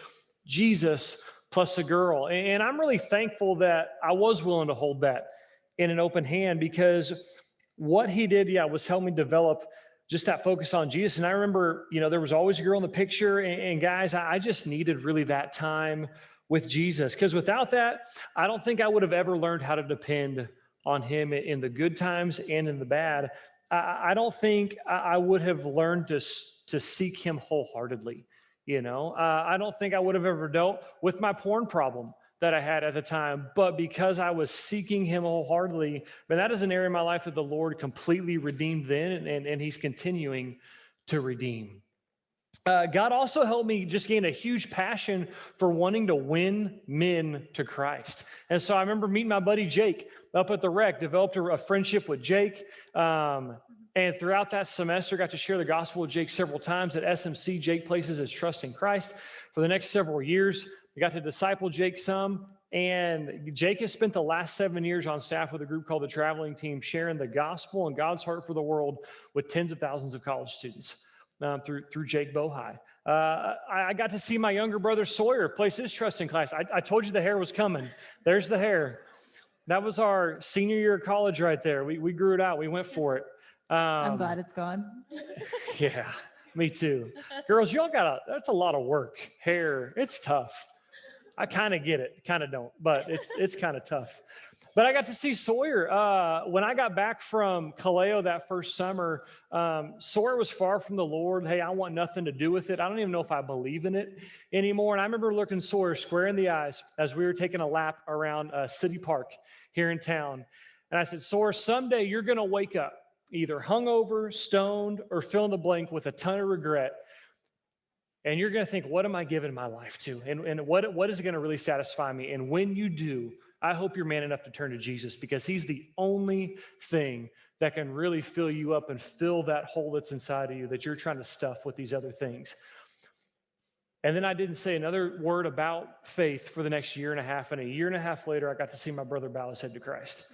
Jesus plus a girl. And I'm really thankful that I was willing to hold that in an open hand, because what he did, was help me develop just that focus on Jesus. And I remember, there was always a girl in the picture, and guys, I just needed really that time with Jesus, because without that, I don't think I would have ever learned how to depend on him in the good times and in the bad. I don't think I would have learned to seek him wholeheartedly. I don't think I would have ever dealt with my porn problem that I had at the time, but because I was seeking him wholeheartedly, man, that is an area of my life that the Lord completely redeemed then, and he's continuing to redeem. God also helped me just gain a huge passion for wanting to win men to Christ. And so I remember meeting my buddy Jake up at the rec, developed a friendship with Jake. And throughout that semester, got to share the gospel with Jake several times. At SMC, Jake places his trust in Christ. For the next several years, we got to disciple Jake some. And Jake has spent the last 7 years on staff with a group called the Traveling Team, sharing the gospel and God's heart for the world with tens of thousands of college students. Through Jake Bohai. I got to see my younger brother Sawyer place his trust in Christ. I told you the hair was coming. There's the hair. That was our senior year of college right there. We grew it out. We went for it. I'm glad it's gone. Yeah, me too. Girls, y'all that's a lot of work. Hair, it's tough. I kind of get it, kind of don't, but it's kind of tough. But I got to see Sawyer. When I got back from Kaleo that first summer, Sawyer was far from the Lord. Hey, I want nothing to do with it. I don't even know if I believe in it anymore. And I remember looking Sawyer square in the eyes as we were taking a lap around City Park here in town. And I said, Sawyer, someday you're going to wake up either hungover, stoned, or fill in the blank with a ton of regret. And you're going to think, what am I giving my life to? And what is going to really satisfy me? And when you do, I hope you're man enough to turn to Jesus, because he's the only thing that can really fill you up and fill that hole that's inside of you that you're trying to stuff with these other things. And then I didn't say another word about faith for the next year and a half. And a year and a half later, I got to see my brother bow his head to Christ.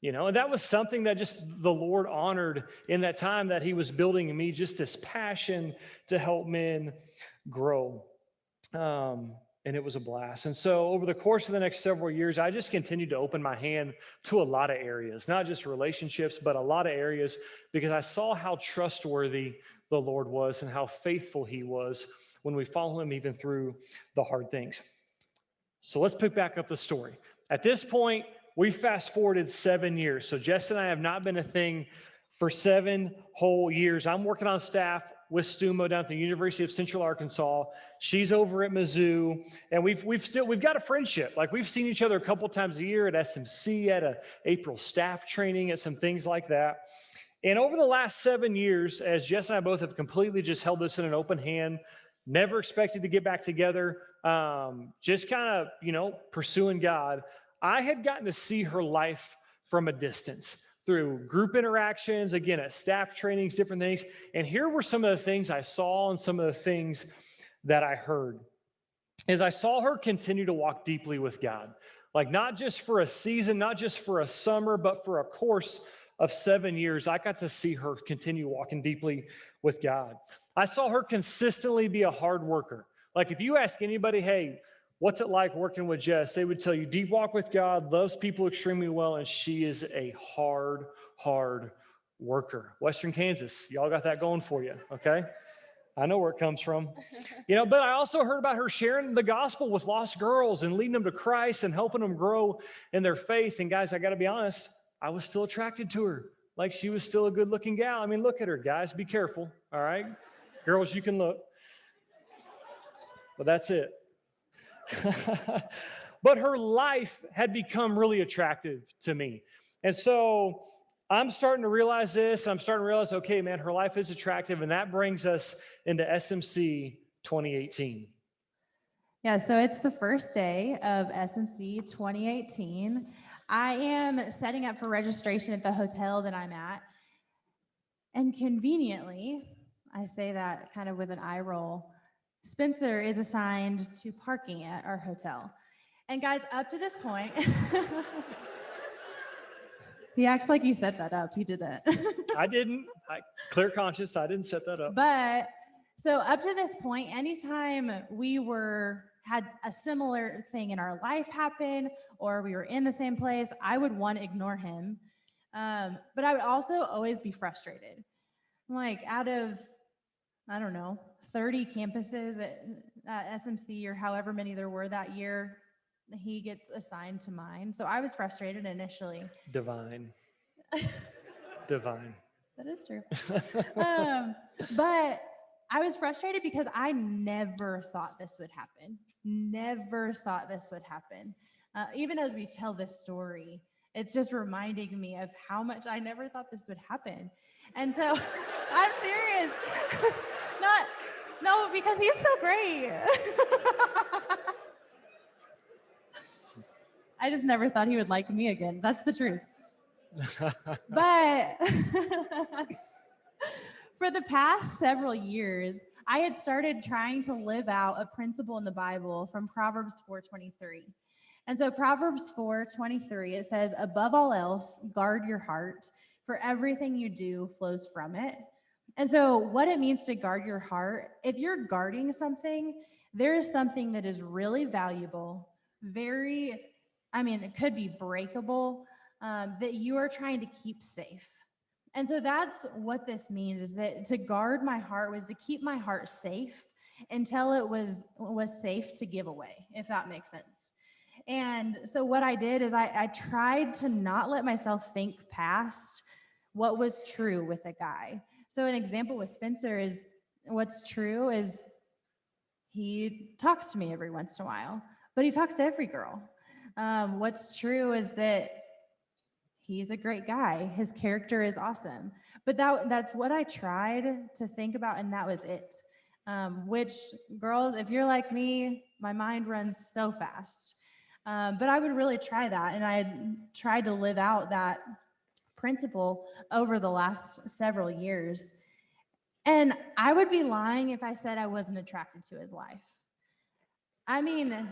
And that was something that just the Lord honored in that time, that he was building in me just this passion to help men grow. And it was a blast. And so over the course of the next several years, I just continued to open my hand to a lot of areas, not just relationships, but a lot of areas, because I saw how trustworthy the Lord was and how faithful he was when we follow him even through the hard things. So let's pick back up the story. At this point, we fast forwarded 7 years. So Jess and I have not been a thing for 7 whole years. I'm working on staff with Stumo down at the University of Central Arkansas. She's over at Mizzou, and we've got a friendship. Like, we've seen each other a couple times a year at SMC, at a April staff training, at some things like that. And over the last 7 years, as Jess and I both have completely just held this in an open hand, never expected to get back together, just kind of, pursuing God, I had gotten to see her life from a distance through group interactions, again, at staff trainings, different things. And here were some of the things I saw and some of the things that I heard. As I saw her continue to walk deeply with God, like not just for a season, not just for a summer, but for a course of 7 years, I got to see her continue walking deeply with God. I saw her consistently be a hard worker. Like, if you ask anybody, hey, what's it like working with Jess? They would tell you, deep walk with God, loves people extremely well, and she is a hard worker. Western Kansas, y'all got that going for you, okay? I know where it comes from. But I also heard about her sharing the gospel with lost girls and leading them to Christ and helping them grow in their faith. And guys, I got to be honest, I was still attracted to her. Like, she was still a good-looking gal. I mean, look at her, guys. Be careful, all right? Girls, you can look. But that's it. But her life had become really attractive to me. And so I'm starting to realize this, and I'm starting to realize, okay, man, her life is attractive, and that brings us into SMC 2018. Yeah, so it's the first day of SMC 2018. I am setting up for registration at the hotel that I'm at. And conveniently, I say that kind of with an eye roll, Spensor is assigned to parking at our hotel. And guys, up to this point, he acts like he set that up. He didn't. I didn't. Clear conscience, I didn't set that up. But so up to this point, anytime we had a similar thing in our life happen, or we were in the same place, I would ignore him. But I would also always be frustrated. Like, out of, I don't know, 30 campuses at SMC or however many there were that year, he gets assigned to mine. So I was frustrated initially. Divine. That is true. But I was frustrated because I never thought this would happen. Never thought this would happen. Even as we tell this story, it's just reminding me of how much I never thought this would happen. And so I'm serious. No, because he's so great. I just never thought he would like me again. That's the truth. But for the past several years, I had started trying to live out a principle in the Bible from Proverbs 4:23. And so Proverbs 4:23, it says, above all else, guard your heart, for everything you do flows from it. And so what it means to guard your heart, if you're guarding something, there is something that is really valuable, it could be breakable, that you are trying to keep safe. And so that's what this means, is that to guard my heart was to keep my heart safe until it was safe to give away, if that makes sense. And so what I did is I tried to not let myself think past what was true with a guy. So an example with Spensor is, what's true is he talks to me every once in a while, but he talks to every girl. What's true is that he's a great guy. His character is awesome. But that's what I tried to think about, and that was it. Which, girls, if you're like me, my mind runs so fast. But I would really try that, and I tried to live out that principle over the last several years. And I would be lying if I said I wasn't attracted to his life. I mean...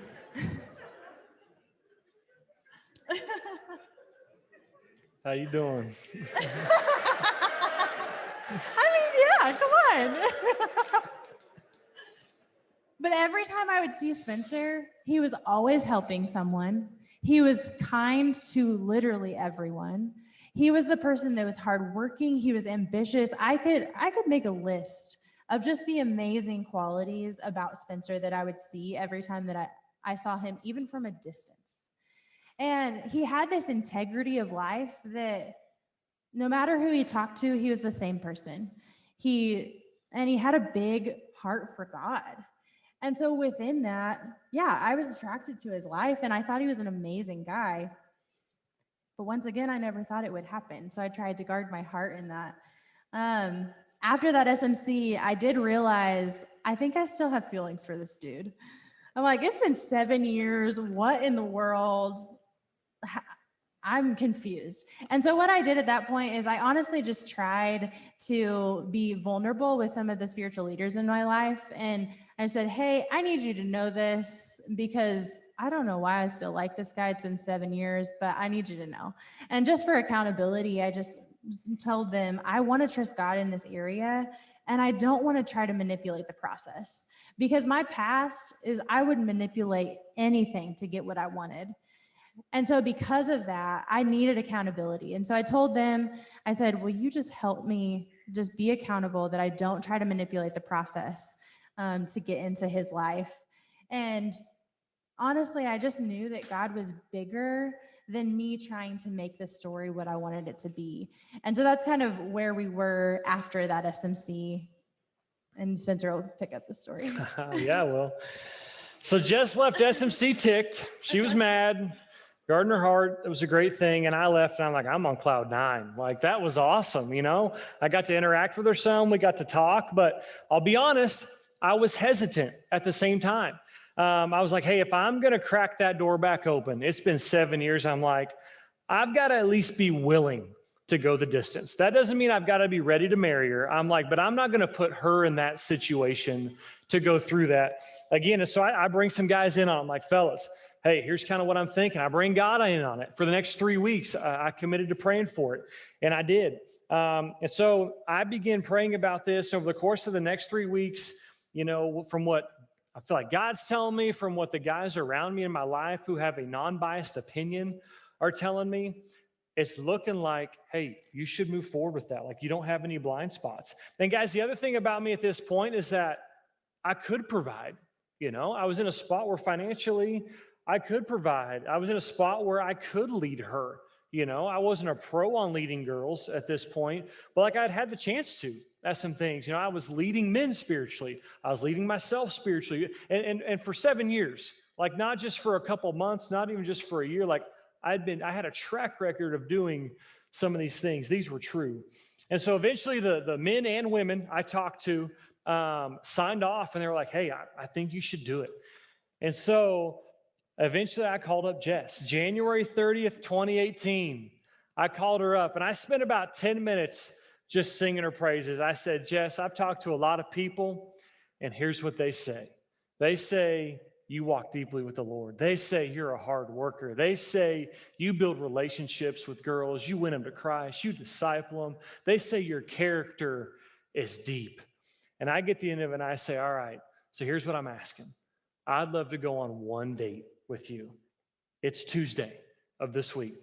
How you doing? Yeah, come on. But every time I would see Spensor, he was always helping someone. He was kind to literally everyone. He was the person that was hardworking. He was ambitious. I could make a list of just the amazing qualities about Spensor that I would see every time that I saw him, even from a distance. And he had this integrity of life that no matter who he talked to, he was the same person. He had a big heart for God. And so within that, I was attracted to his life, and I thought he was an amazing guy. But once again, I never thought it would happen. So I tried to guard my heart in that. After that SMC, I did realize I think I still have feelings for this dude. I'm like, it's been 7 years. What in the world? I'm confused. And so what I did at that point is I honestly just tried to be vulnerable with some of the spiritual leaders in my life. And I said, hey, I need you to know this because I don't know why I still like this guy. It's been 7 years, but I need you to know. And just for accountability, I just told them, I want to trust God in this area. And I don't want to try to manipulate the process, because my past is I would manipulate anything to get what I wanted. And so because of that, I needed accountability. And so I told them, I said, will you just help me just be accountable that I don't try to manipulate the process to get into his life. And honestly, I just knew that God was bigger than me trying to make this story what I wanted it to be. And so that's kind of where we were after that SMC. And Spensor will pick up the story. Yeah, well, so Jess left SMC ticked. She was mad. Guarding her heart, it was a great thing. And I left, and I'm like, I'm on cloud 9. Like, that was awesome, you know? I got to interact with her some. We got to talk. But I'll be honest, I was hesitant at the same time. I was like, hey, if I'm going to crack that door back open, it's been 7 years. I'm like, I've got to at least be willing to go the distance. That doesn't mean I've got to be ready to marry her. I'm like, but I'm not going to put her in that situation to go through that again. And so I bring some guys in on, like, fellas, hey, here's kind of what I'm thinking. I bring God in on it. For the next 3 weeks, I committed to praying for it, and I did. And so I began praying about this over the course of the next 3 weeks, you know, from what I feel like God's telling me, from what the guys around me in my life who have a non-biased opinion are telling me. It's looking like, hey, you should move forward with that. Like, you don't have any blind spots. And guys, the other thing about me at this point is that I could provide. You know, I was in a spot where financially I could provide. I was in a spot where I could lead her You know, I wasn't a pro on leading girls at this point, but like I'd had the chance to at some things. You know, I was leading men spiritually. I was leading myself spiritually. And for 7 years, like not just for a couple months, not even just for a year, like I had a track record of doing some of these things. These were true. And so eventually the men and women I talked to signed off and they were like, hey, I think you should do it. And so eventually I called up Jess, January 30th, 2018. I called her up and I spent about 10 minutes just singing her praises. I said, Jess, I've talked to a lot of people, and here's what they say. They say you walk deeply with the Lord. They say you're a hard worker. They say you build relationships with girls. You win them to Christ. You disciple them. They say your character is deep. And I get the end of it and I say, all right, so here's what I'm asking. I'd love to go on one date with you. It's Tuesday of this week.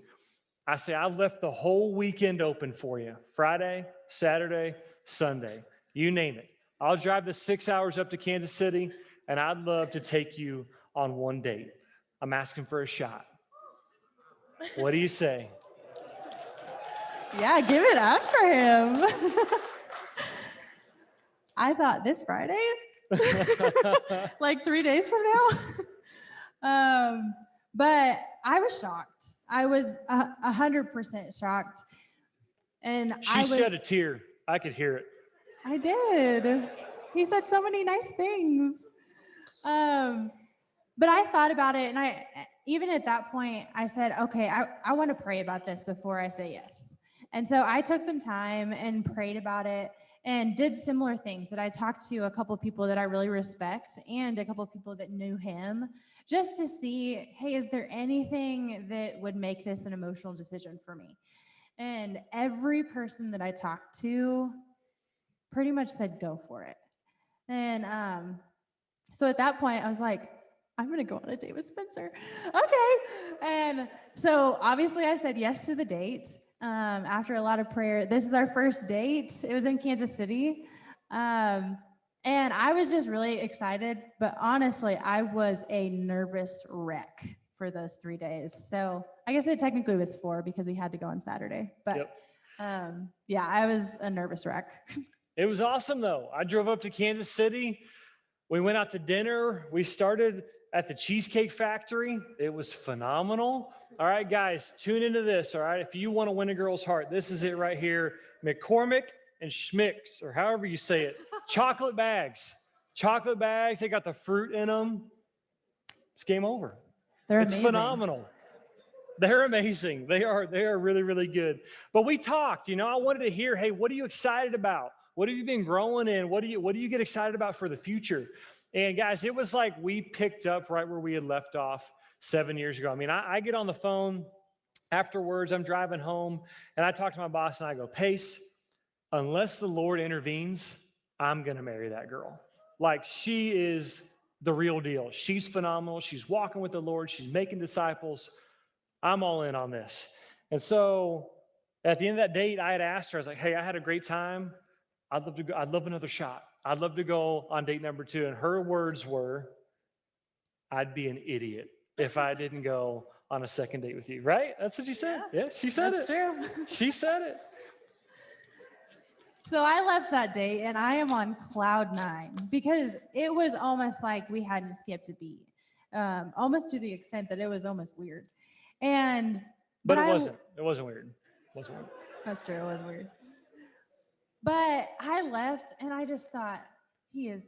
I say, I left the whole weekend open for you. Friday, Saturday, Sunday, you name it. I'll drive the 6 hours up to Kansas City, and I'd love to take you on one date. I'm asking for a shot. What do you say? Yeah, give it up for him. I thought this Friday, like 3 days from now. But I was shocked. I was 100% shocked. And She shed a tear. I could hear it. I did. He said so many nice things. But I thought about it, and even at that point, I said, okay, I want to pray about this before I say yes. And so I took some time and prayed about it and did similar things that I talked to a couple people that I really respect and a couple people that knew him just to see, hey, is there anything that would make this an emotional decision for me? And every person that I talked to pretty much said, go for it. And so at that point, I was like, I'm going to go on a date with Spensor. Okay. And so obviously I said yes to the date after a lot of prayer. This is our first date. It was in Kansas City. And I was just really excited. But honestly, I was a nervous wreck for those 3 days. So I guess it technically was 4 because we had to go on Saturday. But yeah, I was a nervous wreck. It was awesome, though. I drove up to Kansas City. We went out to dinner. We started at the Cheesecake Factory. It was phenomenal. All right, guys, tune into this, all right? If you want to win a girl's heart, this is it right here. McCormick and Schmicks, or however you say it. Chocolate bags. Chocolate bags. They got the fruit in them. It's game over. It's amazing. Phenomenal. They're amazing. They are really, really good. But we talked, you know, I wanted to hear, hey, what are you excited about? What have you been growing in? What do you get excited about for the future? And guys, it was like we picked up right where we had left off 7 years ago. I mean, I get on the phone afterwards, I'm driving home, and I talk to my boss and I go, Pace, unless the Lord intervenes, I'm going to marry that girl. Like, she is the real deal. She's phenomenal. She's walking with the Lord. She's making disciples. I'm all in on this. And so at the end of that date, I had asked her, I was like, hey, I had a great time. I'd love to go. I'd love another shot. I'd love to go on date number 2. And her words were, I'd be an idiot if I didn't go on a second date with you, right? That's what she said. Yeah, she said it. That's true. She said it. So I left that date and I am on cloud 9 because it was almost like we hadn't skipped a beat, almost to the extent that it was almost weird. But it wasn't. It wasn't weird. It wasn't weird. That's true. It was weird. But I left and I just thought, he is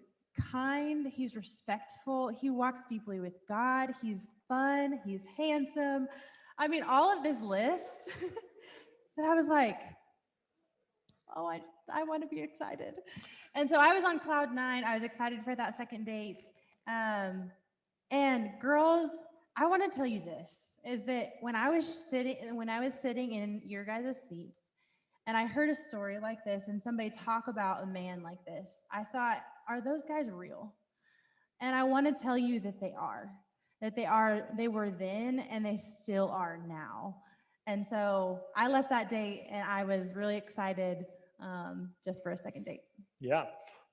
kind, he's respectful, he walks deeply with God, he's fun, he's handsome. I mean, all of this list that I was like, oh, I want to be excited. And so I was on cloud 9. I was excited for that second date. And girls, I want to tell you this, is that when I was sitting in your guys' seats, and I heard a story like this and somebody talk about a man like this, I thought, are those guys real? And I want to tell you that they are. They were then and they still are now. And so I left that date and I was really excited just for a second date. Yeah.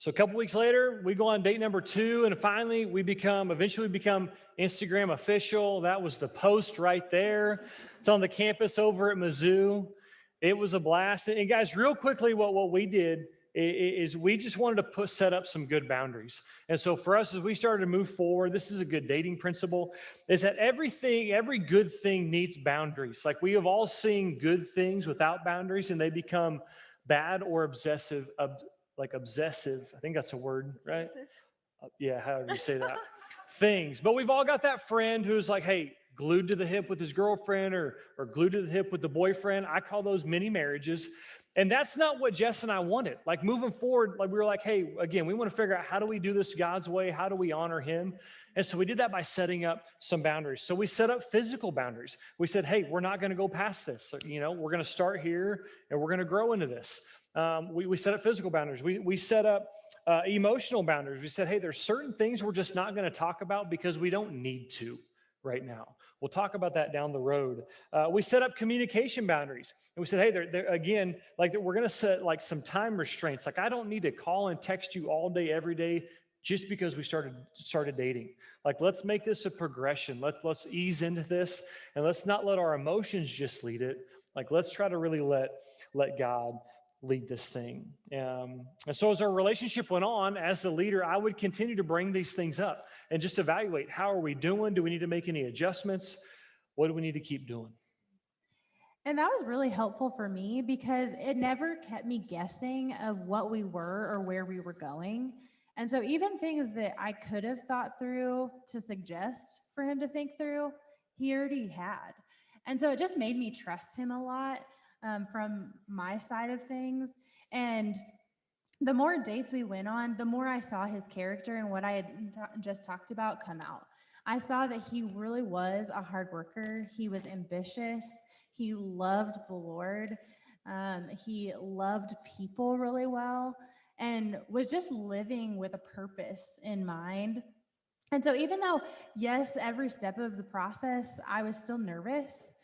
So a couple weeks later, we go on date number 2, and finally eventually become Instagram official. That was the post right there. It's on the campus over at Mizzou. It was a blast. And guys, real quickly, what we did is we just wanted to set up some good boundaries. And so for us, as we started to move forward, this is a good dating principle, is that every good thing needs boundaries. Like we have all seen good things without boundaries, and they become bad or obsessive. Obsessive, I think that's a word, right? Yeah, however you say that. Things. But we've all got that friend who's like, hey, glued to the hip with his girlfriend or glued to the hip with the boyfriend. I call those mini marriages. And that's not what Jess and I wanted. Like moving forward, like we were like, hey, again, we want to figure out how do we do this God's way? How do we honor him? And so we did that by setting up some boundaries. So we set up physical boundaries. We said, hey, we're not going to go past this. So, we're going to start here and we're going to grow into this. We set up physical boundaries. We set up emotional boundaries. We said, hey, there's certain things we're just not going to talk about because we don't need to right now. We'll talk about that down the road. We set up communication boundaries. And we said, hey, again, like we're going to set like some time restraints. Like I don't need to call and text you all day, every day, just because we started dating. Like, let's make this a progression. Let's ease into this, and let's not let our emotions just lead it. Like, let's try to really let God lead this thing. And so as our relationship went on, as the leader, I would continue to bring these things up and just evaluate, how are we doing? Do we need to make any adjustments? What do we need to keep doing? And that was really helpful for me because it never kept me guessing of what we were or where we were going. And so even things that I could have thought through to suggest for him to think through, he already had. And so it just made me trust him a lot from my side of things. And the more dates we went on, the more I saw his character and what I had just talked about come out. I saw that he really was a hard worker. He was ambitious. He loved the Lord. He loved people really well and was just living with a purpose in mind. And so even though, yes, every step of the process, I was still nervous,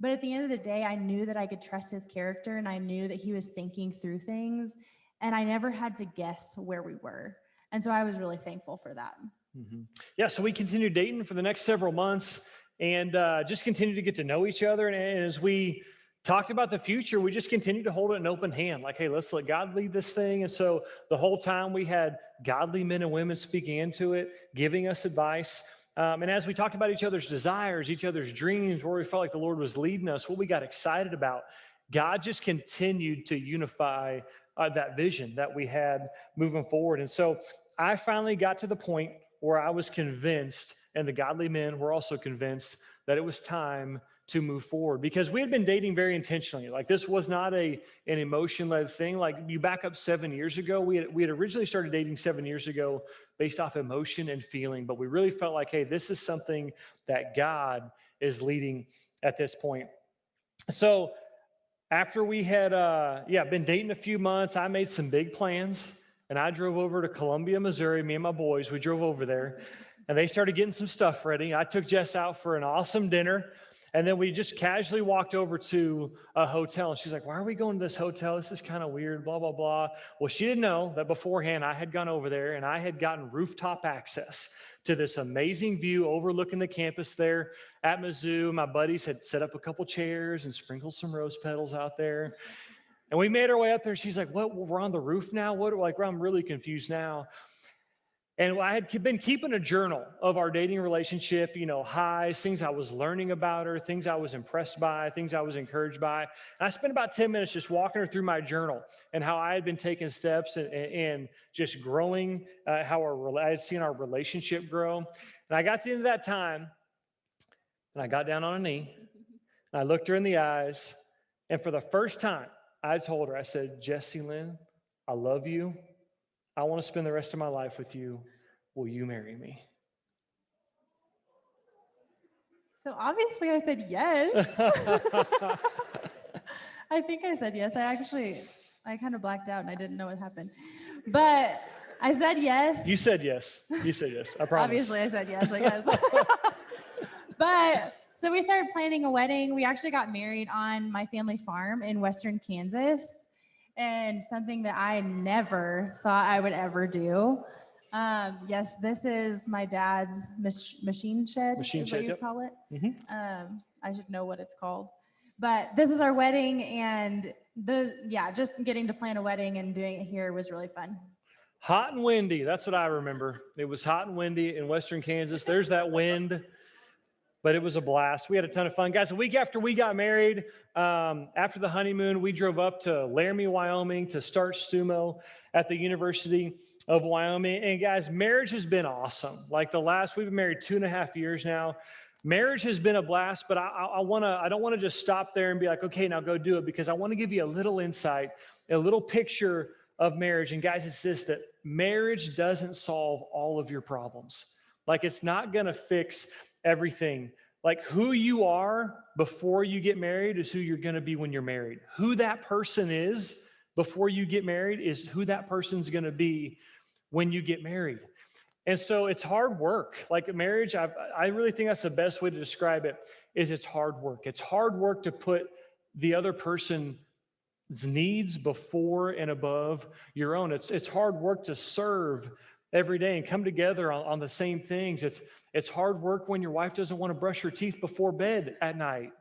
but at the end of the day, I knew that I could trust his character and I knew that he was thinking through things and I never had to guess where we were. And so I was really thankful for that. Mm-hmm. Yeah, so we continued dating for the next several months and just continued to get to know each other. And as we talked about the future, we just continued to hold it an open hand. Like, hey, let's let God lead this thing. And so the whole time we had godly men and women speaking into it, giving us advice. And as we talked about each other's desires, each other's dreams, where we felt like the Lord was leading us, what we got excited about, God just continued to unify that vision that we had moving forward. And so I finally got to the point where I was convinced, and the godly men were also convinced, that it was time to move forward, because we had been dating very intentionally. Like, this was not an emotion-led thing. Like, you back up 7 years ago, we had originally started dating 7 years ago based off emotion and feeling, but we really felt like, hey, this is something that God is leading at this point. So after we had been dating a few months, I made some big plans, and I drove over to Columbia, Missouri. Me and my boys, we drove over there, and they started getting some stuff ready. I took Jess out for an awesome dinner. And then we just casually walked over to a hotel. And she's like, why are we going to this hotel? This is kind of weird, blah, blah, blah. Well, she didn't know that beforehand I had gone over there and I had gotten rooftop access to this amazing view overlooking the campus there at Mizzou. My buddies had set up a couple chairs and sprinkled some rose petals out there. And we made our way up there. And she's like, what, we're on the roof now? I'm really confused now. And I had been keeping a journal of our dating relationship, highs, things I was learning about her, things I was impressed by, things I was encouraged by. And I spent about 10 minutes just walking her through my journal and how I had been taking steps and just growing, how I had seen our relationship grow. And I got to the end of that time, and I got down on a knee, and I looked her in the eyes, and for the first time, I told her, I said, Jessilyn, I love you. I want to spend the rest of my life with you. Will you marry me? So obviously I said yes. I think I said yes. I kind of blacked out and I didn't know what happened. But I said yes. You said yes. You said yes. I promise. Obviously I said yes, I guess. But so we started planning a wedding. We actually got married on my family farm in Western Kansas. and something that I never thought I would ever do. Yes, this is my dad's machine shed, Machine is what shed, you yep. call it. Mm-hmm. I should know what it's called. But this is our wedding, and just getting to plan a wedding and doing it here was really fun. Hot and windy. That's what I remember. It was hot and windy in Western Kansas. There's that wind, but it was a blast. We had a ton of fun. Guys, a week after we got married, after the honeymoon, we drove up to Laramie, Wyoming to start STUMO at the University of Wyoming. And guys, marriage has been awesome. Like we've been married 2.5 years now. Marriage has been a blast, but I don't want to just stop there and be like, okay, now go do it, because I want to give you a little insight, a little picture of marriage. And guys, it's this, that marriage doesn't solve all of your problems. Like, it's not going to fix everything. Like, who you are before you get married is who you're going to be when you're married. Who that person is before you get married is who that person's going to be when you get married. And so it's hard work. Like marriage, I really think that's the best way to describe it, is it's hard work. It's hard work to put the other person's needs before and above your own. It's hard work to serve every day and come together on the same things. It's hard work when your wife doesn't want to brush her teeth before bed at night.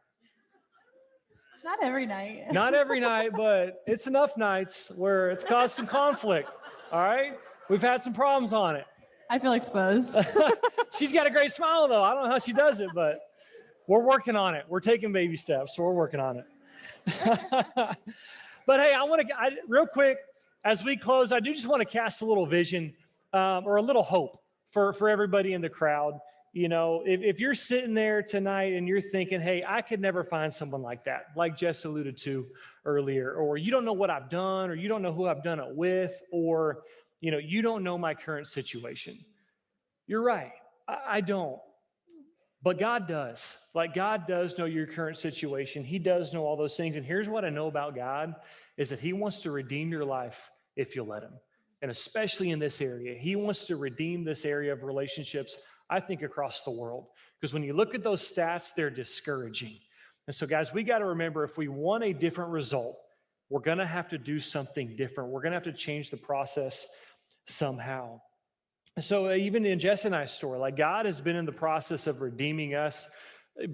Not every night. Not every night, but it's enough nights where it's caused some conflict. All right? We've had some problems on it. I feel exposed. She's got a great smile, though. I don't know how she does it, but we're working on it. We're taking baby steps, so we're working on it. But hey, real quick, as we close, I do just want to cast a little vision or a little hope for everybody in the crowd. You know, if you're sitting there tonight and you're thinking, hey, I could never find someone like that, like Jess alluded to earlier, or you don't know what I've done, or you don't know who I've done it with, or you don't know my current situation. You're right. I don't. But God does. Like, God does know your current situation. He does know all those things. And here's what I know about God, is that he wants to redeem your life if you'll let him. And especially in this area, he wants to redeem this area of relationships, I think, across the world. Because when you look at those stats, they're discouraging. And so, guys, we got to remember, if we want a different result, we're going to have to do something different. We're going to have to change the process somehow. So even in Jess and I's story, like, God has been in the process of redeeming us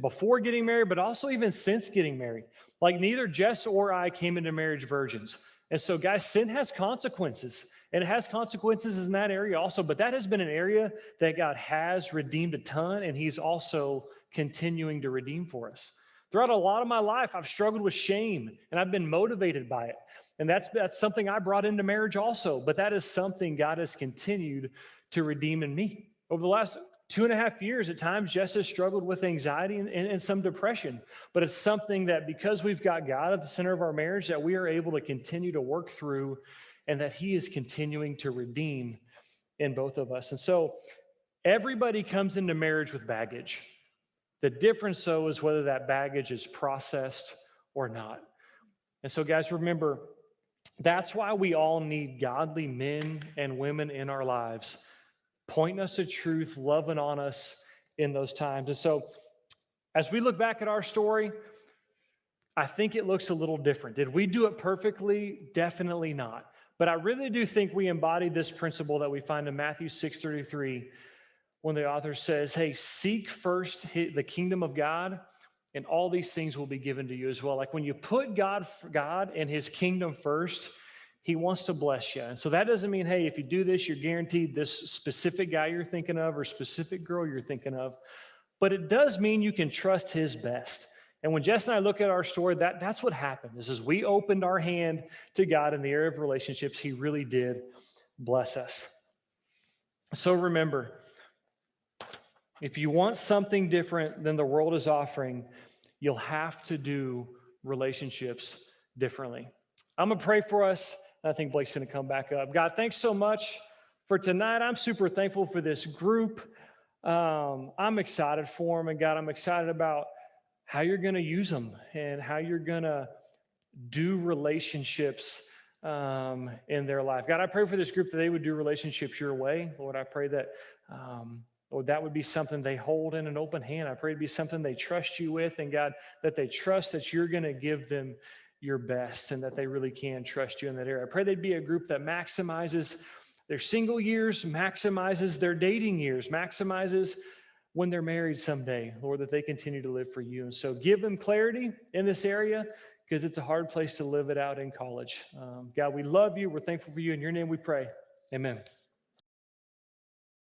before getting married, but also even since getting married. Like, neither Jess or I came into marriage virgins. And so, guys, sin has consequences, and it has consequences in that area also, but that has been an area that God has redeemed a ton, and he's also continuing to redeem for us. Throughout a lot of my life, I've struggled with shame, and I've been motivated by it. And that's something I brought into marriage also, but that is something God has continued to redeem in me. Over the last 2.5 years, at times, Jess has struggled with anxiety and some depression, but it's something that, because we've got God at the center of our marriage, that we are able to continue to work through, and that he is continuing to redeem in both of us. And so everybody comes into marriage with baggage. The difference, though, is whether that baggage is processed or not. And so, guys, remember, that's why we all need godly men and women in our lives, pointing us to truth, loving on us in those times. And so, as we look back at our story, I think it looks a little different. Did we do it perfectly? Definitely not. But I really do think we embodied this principle that we find in Matthew 6:33, when the author says, hey, seek first the kingdom of God, and all these things will be given to you as well. Like, when you put God and his kingdom first, he wants to bless you. And so that doesn't mean, hey, if you do this, you're guaranteed this specific guy you're thinking of or specific girl you're thinking of. But it does mean you can trust his best. And when Jess and I look at our story, that's what happened. Is we opened our hand to God in the area of relationships. He really did bless us. So remember, if you want something different than the world is offering, you'll have to do relationships differently. I'm going to pray for us. I think Blake's going to come back up. God, thanks so much for tonight. I'm super thankful for this group. I'm excited for them. And God, I'm excited about how you're going to use them and how you're going to do relationships in their life. God, I pray for this group that they would do relationships your way. Lord, I pray that Lord, that would be something they hold in an open hand. I pray it'd be something they trust you with. And God, that they trust that you're going to give them your best and that they really can trust you in that area. I pray they'd be a group that maximizes their single years, maximizes their dating years, maximizes when they're married someday, Lord, that they continue to live for you. And so give them clarity in this area because it's a hard place to live it out in college. God, we love you. We're thankful for you. In your name we pray. Amen.